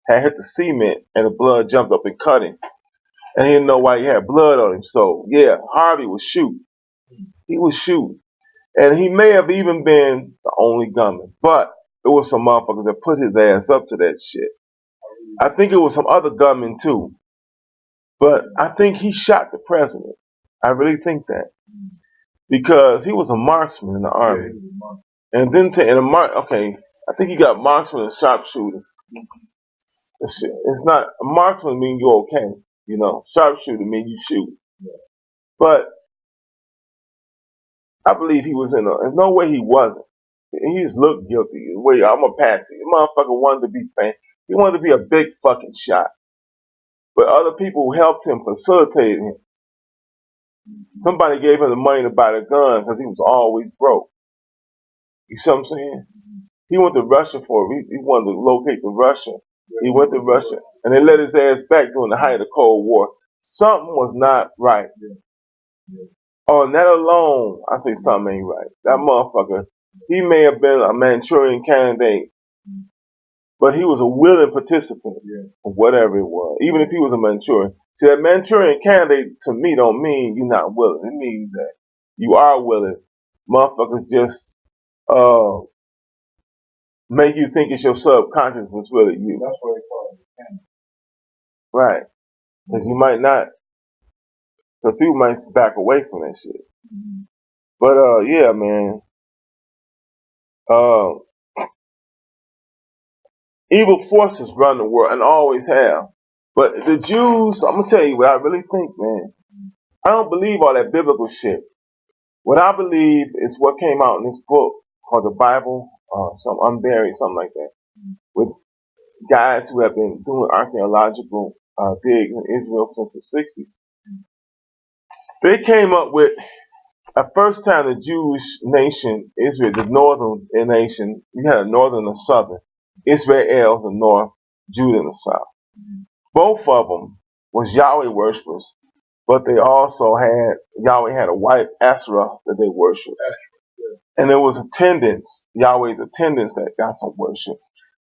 had hit the cement and the blood jumped up and cut him. And he didn't know why he had blood on him. So, yeah, Harvey was shooting. He was shooting. And he may have even been the only gunman. But there was some motherfuckers that put his ass up to that shit. I think it was some other gunmen too. But I think he shot the president. I really think that. Because he was a marksman in the army. And then okay, I think you got marksman and sharpshooter. It's not, a marksman mean you're okay. You know, sharpshooter mean you shoot. But I believe he was there's no way he wasn't. He just looked guilty. Wait, I'm a patsy. The motherfucker wanted to be famous. He wanted to be a big fucking shot. But other people helped him, facilitated him. Somebody gave him the money to buy the gun because he was always broke. You see what I'm saying? He went to Russia he wanted to locate the Russian. He went to Russia and they let his ass back during the height of the Cold War. Something was not right. On that alone, I say something ain't right. That motherfucker, he may have been a Manchurian candidate, but he was a willing participant of whatever it was, even if he was a Manchurian. See, that Manchurian candidate to me don't mean you're not willing. It means that you are willing. Motherfuckers just make you think it's your subconscious was really you. That's what they call it. Right. Because you might not, because people might back away from that shit. But yeah, man. Evil forces run the world and always have. But the Jews, I'm gonna tell you what I really think, man. I don't believe all that biblical shit. What I believe is what came out in this book called the Bible, some Unburied, something like that, with guys who have been doing archaeological digs in Israel since the 60s. They came up with, at first time, the Jewish nation, Israel, the northern nation, you had a northern and a southern. Israel's the north, Judah in the south. Both of them was Yahweh worshippers, but they also Yahweh had a wife, Asherah, that they worshiped. And there was Yahweh's attendants that got some worship.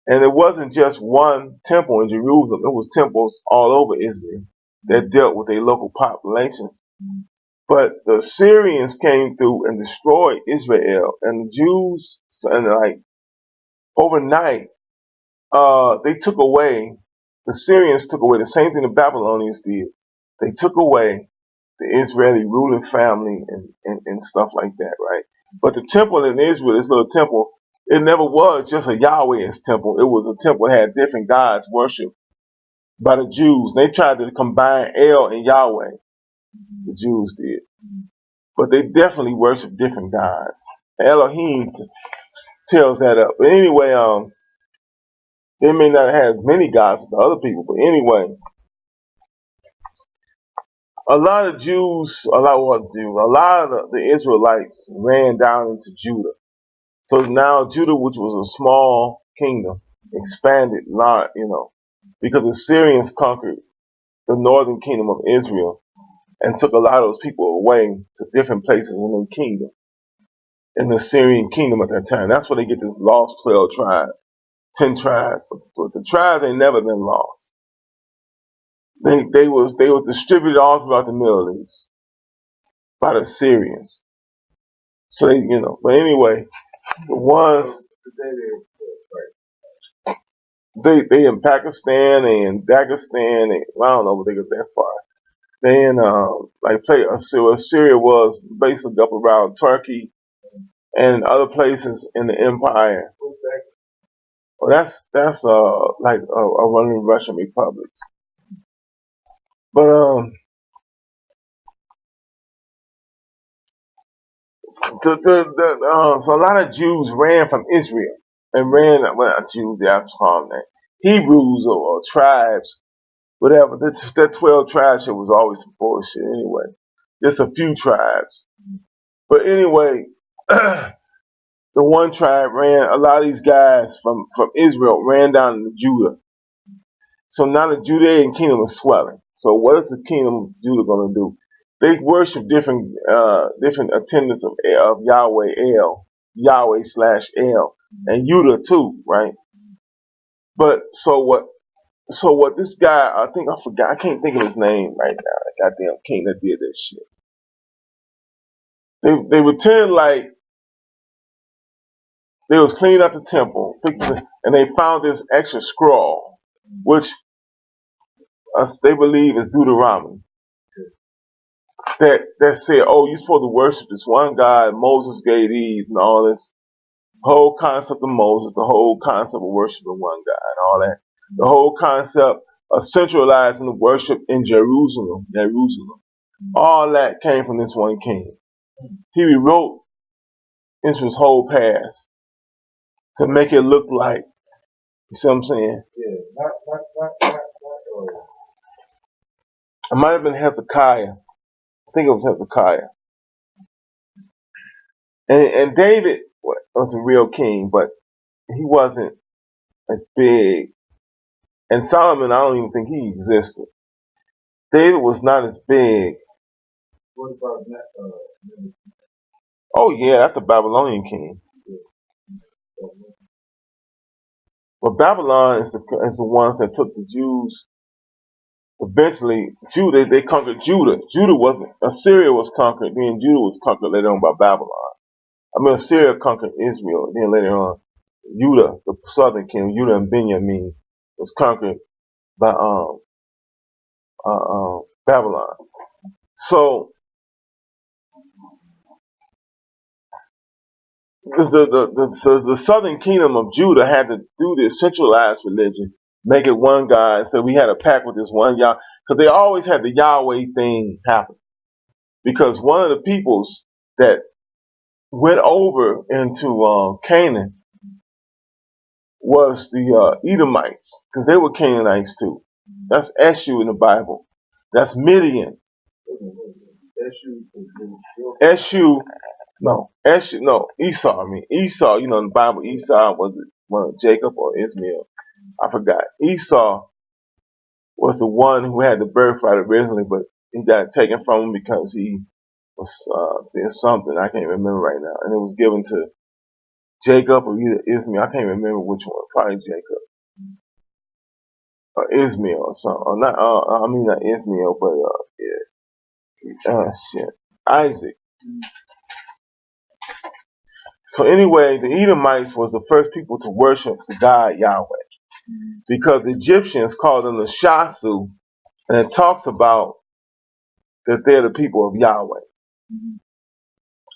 And it wasn't just one temple in Jerusalem. It was temples all over Israel that dealt with their local populations. But the Syrians came through and destroyed Israel. And the Jews, and like overnight, the Syrians took away the same thing the Babylonians did. They took away the Israeli ruling family and stuff like that, right? But the temple in Israel, this little temple, it never was just a Yahweh's temple. It was a temple that had different gods worshipped by the Jews. They tried to combine El and Yahweh. The Jews did. But they definitely worship different gods. Elohim tells that up. But anyway, they may not have many gods as the other people, but anyway, a lot of the Israelites ran down into Judah. So now Judah, which was a small kingdom, expanded, because the Syrians conquered the northern kingdom of Israel and took a lot of those people away to different places in the kingdom, in the Syrian kingdom at that time. That's where they get this lost 12 tribes, 10 tribes. But the tribes ain't never been lost. They was distributed all throughout the Middle East by the Syrians. So but anyway, the ones they in Pakistan and Dagestan, and I don't know if they got that far. They in Syria was basically up around Turkey and other places in the empire. Well, that's like a running Russian republic. But so a lot of Jews ran from Israel and not Jews, they have to call them that. Hebrews or tribes, whatever. That 12 tribes shit was always some bullshit anyway. Just a few tribes. But anyway, the one tribe ran. A lot of these guys from Israel ran down to Judah. So now the Judean kingdom is swelling. So what is the kingdom of Judah going to do? They worship different attendants of Yahweh El, Yahweh / El, and Judah too, right? But so what this guy, I think I forgot, I can't think of his name right now. That goddamn king that did this shit. They pretend like they was cleaning up the temple, and they found this extra scroll, which they believe is Deuteronomy. That said, oh, you're supposed to worship this one God. Moses gave these and all this whole concept of Moses, the whole concept of worshiping one God and all that. The whole concept of centralizing the worship in Jerusalem. All that came from this one king. He rewrote into his whole past to make it look like, you see what I'm saying? Yeah, not It might have been Hezekiah. I think it was Hezekiah. And David was a real king, but he wasn't as big. And Solomon, I don't even think he existed. David was not as big. what about Oh yeah, that's a Babylonian king. But Babylon is the ones that took the Jews. Eventually, Judah, they conquered Judah. Assyria was conquered, then Judah was conquered later on by Babylon. I mean, Assyria conquered Israel, then later on, Judah, the southern kingdom, Judah and Benjamin, was conquered by Babylon. So the southern kingdom of Judah had to do this centralized religion, make it one God. So we had a pact with this one Yah, because they always had the Yahweh thing happen. Because one of the peoples that went over into Canaan was the Edomites, because they were Canaanites too. That's Eshu in the Bible. That's Midian. Esau. Esau. You know, in the Bible, Esau was one of Jacob or Ishmael. I forgot. Esau was the one who had the birthright originally, but he got taken from him because he was did something I can't remember right now, and it was given to Jacob or either Ishmael. I can't remember which one. Probably Jacob or Ishmael or something. Or not. I mean not Ishmael, but Isaac. So anyway, the Edomites was the first people to worship the God Yahweh, because the Egyptians called them the Shasu, and it talks about that they're the people of Yahweh.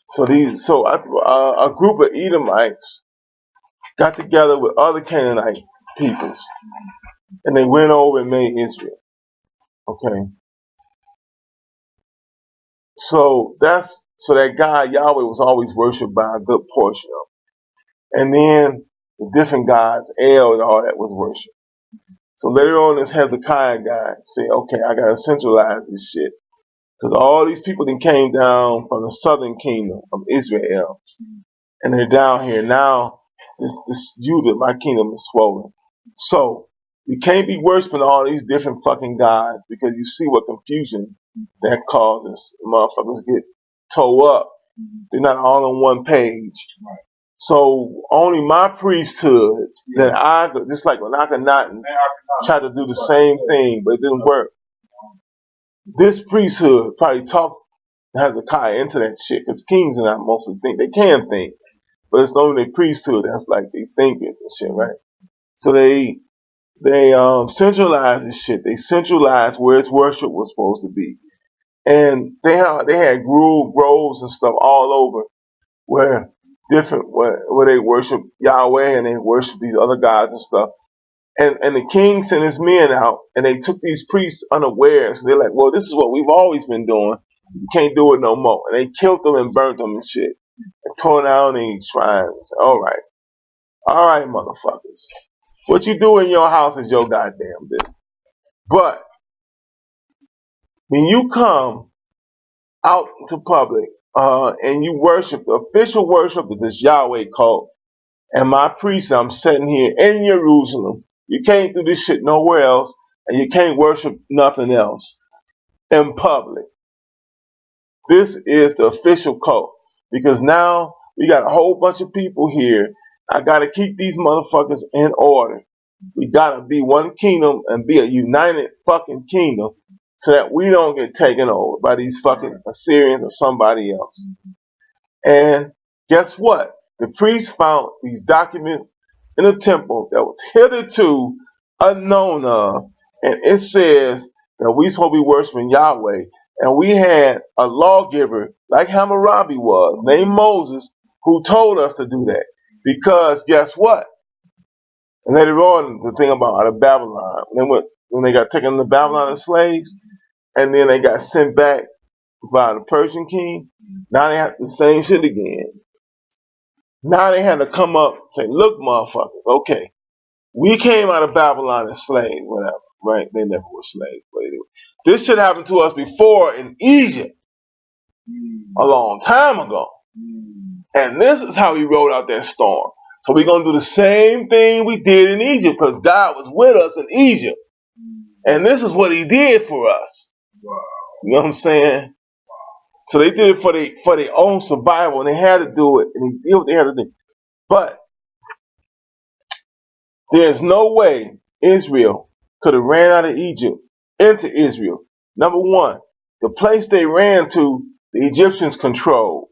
So a group of Edomites got together with other Canaanite peoples, and they went over and made Israel. Okay. So that God Yahweh was always worshipped by a good portion of them. And then the different gods, El and all that was worshipped. So later on, this Hezekiah guy said, okay, I gotta centralize this shit. Because all these people that came down from the southern kingdom of Israel, and they're down here now. This Judah, my kingdom is swollen. So you can't be worshiping all these different fucking gods, because you see what confusion that causes. Motherfuckers get towed up. They're not all on one page. So only my priesthood that I, just like when Akhenaten tried to do the same thing, but it didn't work. This priesthood probably talked Hezekiah into that shit, because kings and I mostly think they can think, but it's only their priesthood that's like they thinkers and shit, right? So they centralized this shit. They centralized where its worship was supposed to be, and they had groves and stuff all over where they worship Yahweh and they worship these other gods and stuff. And the king sent his men out, and they took these priests unawares. They're like, well, this is what we've always been doing. You can't do it no more. And they killed them and burnt them and shit, and tore down these shrines. All right, motherfuckers. What you do in your house is your goddamn business. But when you come out to public and you worship the official worship of this Yahweh cult, and my priest, I'm sitting here in Jerusalem. You can't do this shit nowhere else, and you can't worship nothing else in public. This is the official cult, because now we got a whole bunch of people here. I gotta keep these motherfuckers in order. We gotta be one kingdom and be a united fucking kingdom so that we don't get taken over by these fucking Assyrians or somebody else. And guess what? The priest found these documents in a temple that was hitherto unknown of, and it says that we supposed to be worshiping Yahweh. And we had a lawgiver like Hammurabi was, named Moses, who told us to do that. Because guess what? And later on, the thing about out of Babylon, when they got taken to Babylon as slaves, and then they got sent back by the Persian king, now they have the same shit again. Now they had to come up and say, look, motherfuckers, okay, we came out of Babylon as slaves, whatever, right? They never were slaves, but anyway. This shit happened to us before in Egypt, a long time ago. And this is how he rode out that storm. So we're going to do the same thing we did in Egypt, because God was with us in Egypt. And this is what he did for us. You know what I'm saying? So they did it for their own survival, and they had to do it, and they did what they had to do. But there's no way Israel could have ran out of Egypt into Israel. Number one, the place they ran to, the Egyptians controlled.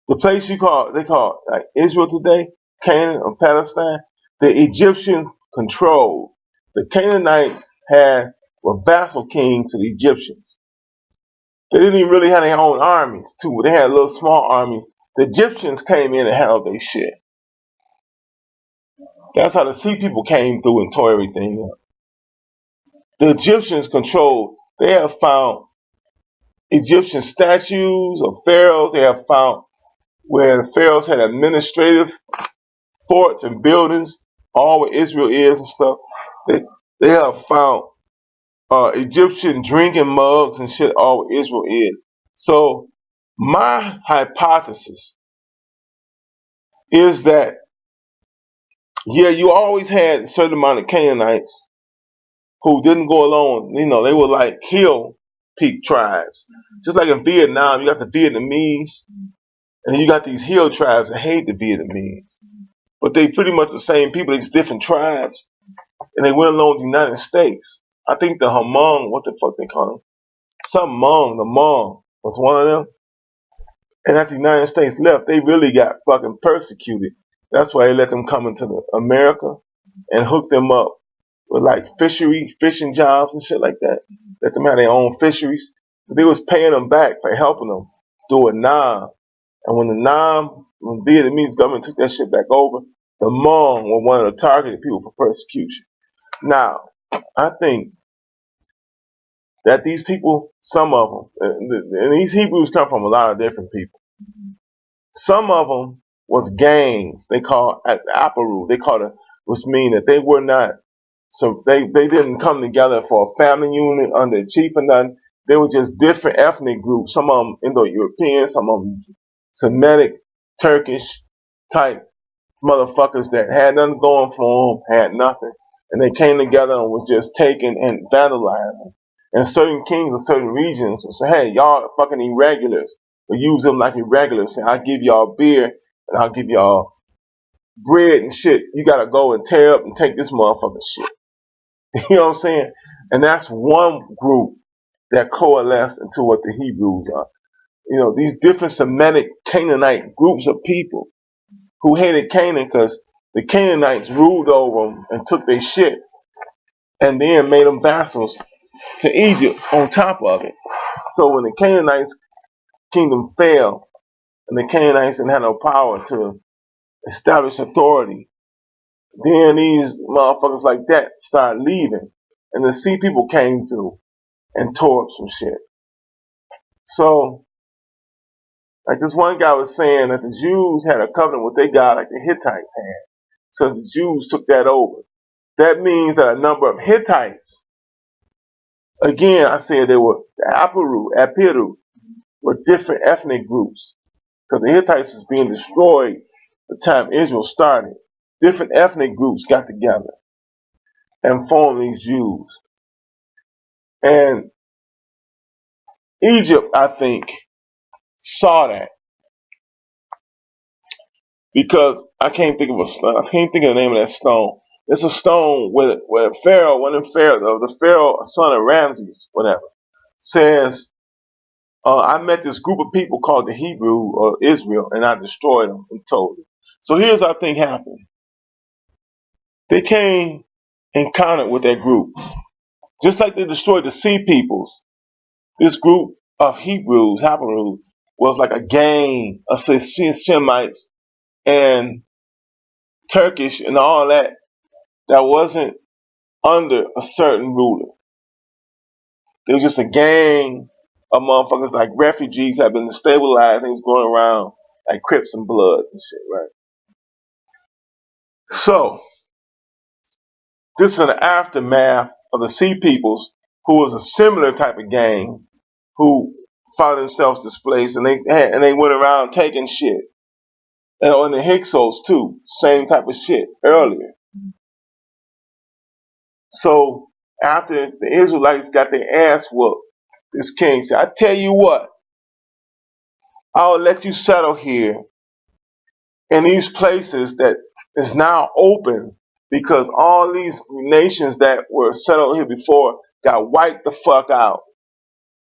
The place they call like Israel today, Canaan or Palestine, the Egyptians controlled. The Canaanites were vassal kings to the Egyptians. They didn't even really have their own armies too. They had little small armies. The Egyptians came in and handled their shit. That's how the sea people came through and tore everything up. The Egyptians controlled. They have found Egyptian statues of pharaohs. They have found where the pharaohs had administrative forts and buildings, all where Israel is and stuff. They have found Egyptian drinking mugs and shit, all where Israel is. So my hypothesis is that, yeah, you always had a certain amount of Canaanites who didn't go along. You know, they were like hill peak tribes. Just like in Vietnam, you got the Vietnamese, and then you got these hill tribes that hate the Vietnamese. But they pretty much the same people, they're just different tribes. And they went along the United States. I think the Hmong, what the fuck they call them? Some Hmong, the Hmong was one of them. And after the United States left, they really got fucking persecuted. That's why they let them come into America and hook them up with like fishing jobs and shit like that. Let them have their own fisheries. But they was paying them back for helping them do a Nam. And when the Vietnamese government took that shit back over, the Hmong were one of the targeted people for persecution. Now, I think that these people, some of them, and these Hebrews come from a lot of different people. Some of them was gangs. They called Apiru. They called it, which mean that they were not. So they didn't come together for a family unit under a chief or nothing. They were just different ethnic groups. Some of them Indo-European, some of them Semitic, Turkish type motherfuckers that had nothing going for them, had nothing. And they came together and was just taking and vandalizing. And certain kings of certain regions would say, hey, y'all are fucking irregulars. But use them like irregulars. Say, I'll give y'all beer and I'll give y'all bread and shit. You gotta go and tear up and take this motherfucking shit. You know what I'm saying? And that's one group that coalesced into what the Hebrews are. You know, these different Semitic Canaanite groups of people who hated Canaan because the Canaanites ruled over them and took their shit and then made them vassals to Egypt on top of it. So when the Canaanites kingdom fell and the Canaanites didn't have no power to establish authority, then these motherfuckers like that started leaving. And the sea people came through and tore up some shit. So, like this one guy was saying that the Jews had a covenant with their God like the Hittites had. So the Jews took that over. That means that a number of Hittites, again, I said they were Apiru, were different ethnic groups. Because the Hittites was being destroyed the time Israel started. Different ethnic groups got together and formed these Jews. And Egypt, I think, saw that because I can't think of the name of that stone. It's a stone where Pharaoh, the Pharaoh, son of Ramses, whatever, says, I met this group of people called the Hebrew or Israel, and I destroyed them and told them. So here's how thing happened. They came encountered with that group. Just like they destroyed the Sea Peoples, this group of Hebrews, Apiru, was like a gang of Shemites and Turkish and all that wasn't under a certain ruler. They was just a gang of motherfuckers like refugees had been destabilized. They was going around like Crips and Bloods and shit, right? So, this is an aftermath of the Sea Peoples, who was a similar type of gang who found themselves displaced, and they went around taking shit. And the Hyksos too, same type of shit earlier. So after the Israelites got their ass whooped, this king said, I tell you what, I'll let you settle here in these places that is now open because all these nations that were settled here before got wiped the fuck out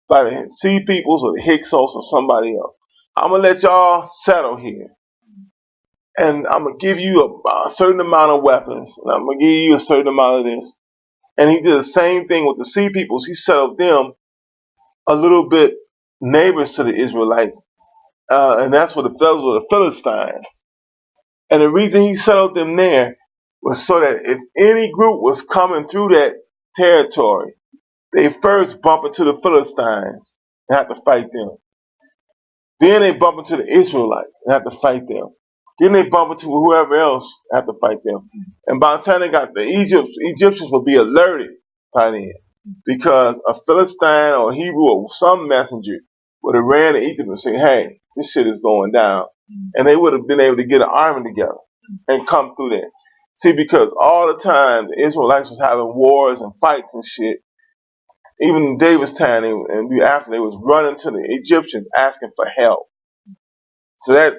by the Sea Peoples or the Hyksos or somebody else. I'm going to let y'all settle here. And I'm going to give you a certain amount of weapons. And I'm going to give you a certain amount of this. And he did the same thing with the Sea Peoples. He settled them a little bit neighbors to the Israelites. And that's what those were the Philistines. And the reason he settled them there was so that if any group was coming through that territory, they first bump into the Philistines and have to fight them. Then they bump into the Israelites and have to fight them. Then they bump into whoever else and have to fight them. And by the time they got the Egyptians would be alerted by then. Because a Philistine or Hebrew or some messenger would have ran to Egypt and said, hey, this shit is going down. And they would have been able to get an army together and come through there. See, because all the time the Israelites was having wars and fights and shit. Even in David's time and after, they was running to the Egyptians asking for help. So that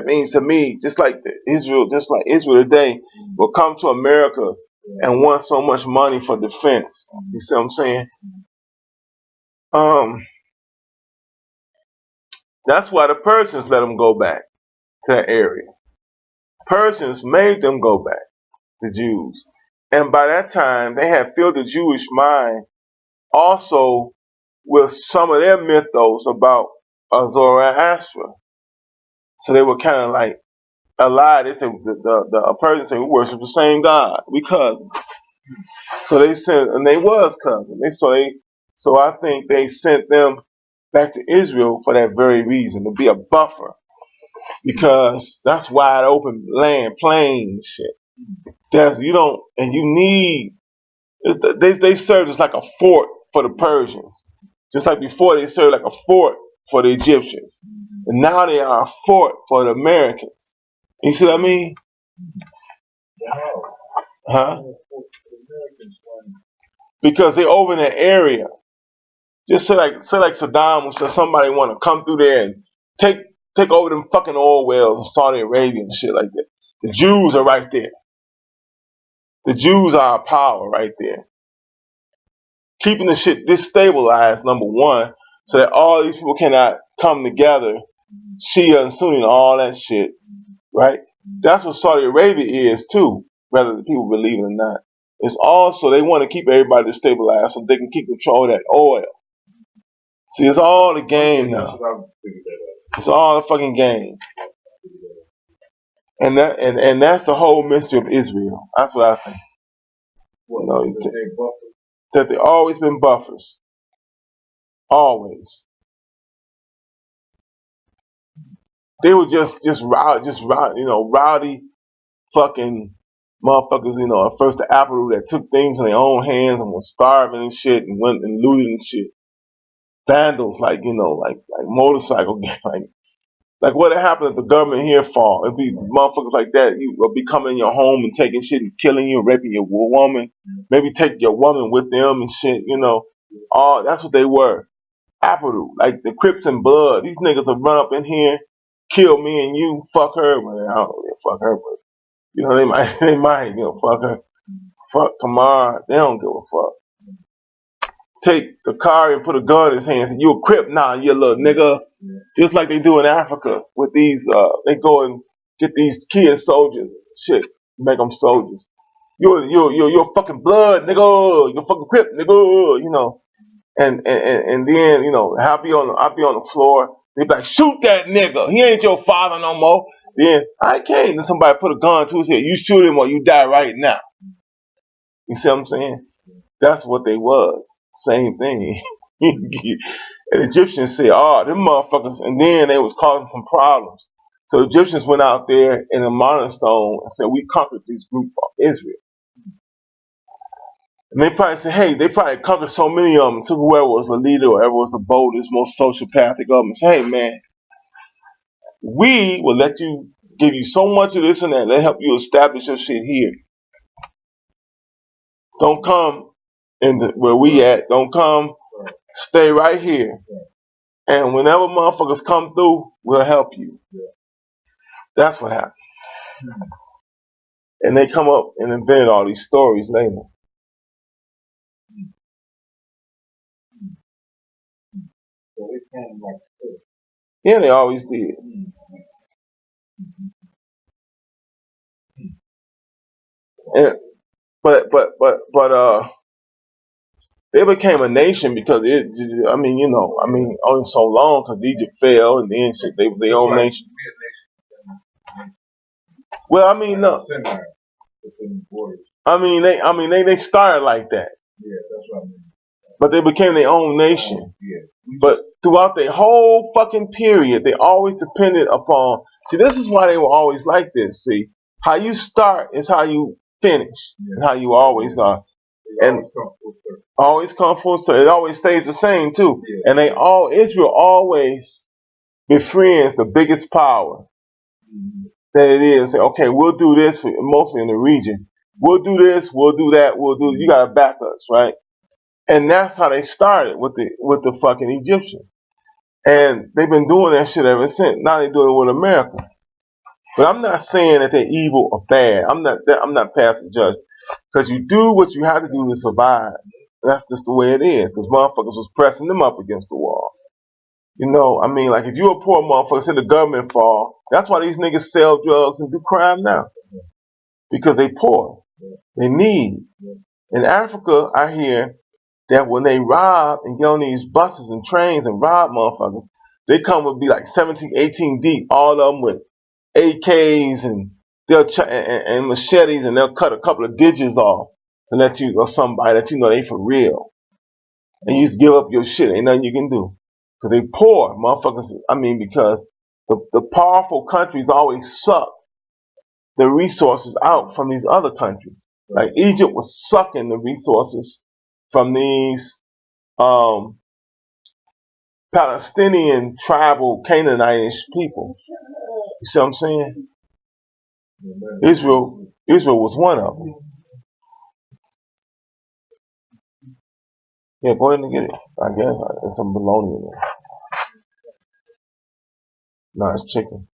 means to me, just like Israel today will come to America and want so much money for defense. You see what I'm saying? That's why the Persians let them go back to that area. Persians made them go back, the Jews. And by that time, they had filled the Jewish mind also with some of their mythos about Zoroaster. So they were kind of like allied. They said the Persians said we worship the same God. We cousins. So they sent, and they was cousins. So I think they sent them back to Israel for that very reason, to be a buffer, because that's wide open land, plains, shit. They served as like a fort for the Persians, just like before they served like a fort for the Egyptians, and now they are a fort for the Americans. You see what I mean? Huh? Because they over in that area. Just say like Saddam or somebody want to come through there and take over them fucking oil wells in Saudi Arabia and shit like that. The Jews are right there. The Jews are our power right there. Keeping the shit destabilized, number one, so that all these people cannot come together, Shia and Sunni and all that shit, right? That's what Saudi Arabia is too, whether the people believe it or not. It's also, they want to keep everybody destabilized so they can keep control of that oil. See, it's all the game now. It's all a fucking game. And that's the whole mystery of Israel. That's what I think. That they've always been buffers. Always. They were just rowdy fucking motherfuckers, at first the Apiru that took things in their own hands and was starving and shit and went and looted and shit. vandals, like like motorcycle gang, like what happened if the government here fall? It'd be motherfuckers like that. You will be coming in your home and taking shit and killing you, raping your woman. Maybe take your woman with them and shit. All that's what they were. Apiru, like the Crips and Blood. These niggas will run up in here, kill me and you, fuck her. Man, I don't really fuck her, but they might, fuck her. Fuck Kamar. They don't give a fuck. Take the car and put a gun in his hands and you a Crip now, you little nigga. Just like they do in Africa with these, they go and get these kids soldiers, shit, make them soldiers. You're fucking blood, nigga. You're fucking Crip, nigga. And then I'll be on the floor. They be like, shoot that nigga. He ain't your father no more. Then I can't. Then somebody put a gun to his head. You shoot him or you die right now. You see what I'm saying? That's what they was. Same thing. And Egyptians said, oh, them motherfuckers, and then they was causing some problems. So Egyptians went out there in a monostone and said, we conquered this group of Israel. And they probably said, hey, they probably conquered so many of them to whoever was the leader or whoever was the boldest, most sociopathic of them and say, hey, man, we will give you so much of this and that. Let help you establish your shit here. Don't come where we at. Don't come. Stay right here. And whenever motherfuckers come through, we'll help you. That's what happened. And they come up and invent all these stories later. So it came like this. Yeah, they always did. And, but they became a nation because only so long because Egypt fell and then shit, they were their own nation. Well, I mean, no. They started like that. Yeah, that's what I mean. But they became their own nation. But throughout their whole fucking period, they always depended upon. See, this is why they were always like this. See, how you start is how you finish, and how you always are. And always come full circle. It always stays the same too. Yeah. And Israel always befriends the biggest power that it is. Say, okay, we'll do this for mostly in the region. We'll do this. We'll do that. You gotta back us, right? And that's how they started with the fucking Egyptians. And they've been doing that shit ever since. Now they're doing it with America. But I'm not saying that they're evil or bad. I'm not passing judgment. Because you do what you have to do to survive. That's just the way it is. Because motherfuckers was pressing them up against the wall. Like if you're a poor motherfucker, say the government fall, that's why these niggas sell drugs and do crime now. Because they poor. They need. In Africa, I hear that when they rob and get on these buses and trains and rob motherfuckers, they come with be like 17, 18 deep, all of them with AKs and and machetes, and they'll cut a couple of digits off and let you, or somebody that they for real. And you just give up your shit. Ain't nothing you can do. Because they poor motherfuckers. Because the powerful countries always suck the resources out from these other countries. Like Egypt was sucking the resources from these Palestinian tribal Canaanitish people. You see what I'm saying? Israel was one of them. Yeah, go ahead and get it. I guess there's some bologna in there. No, it's chicken.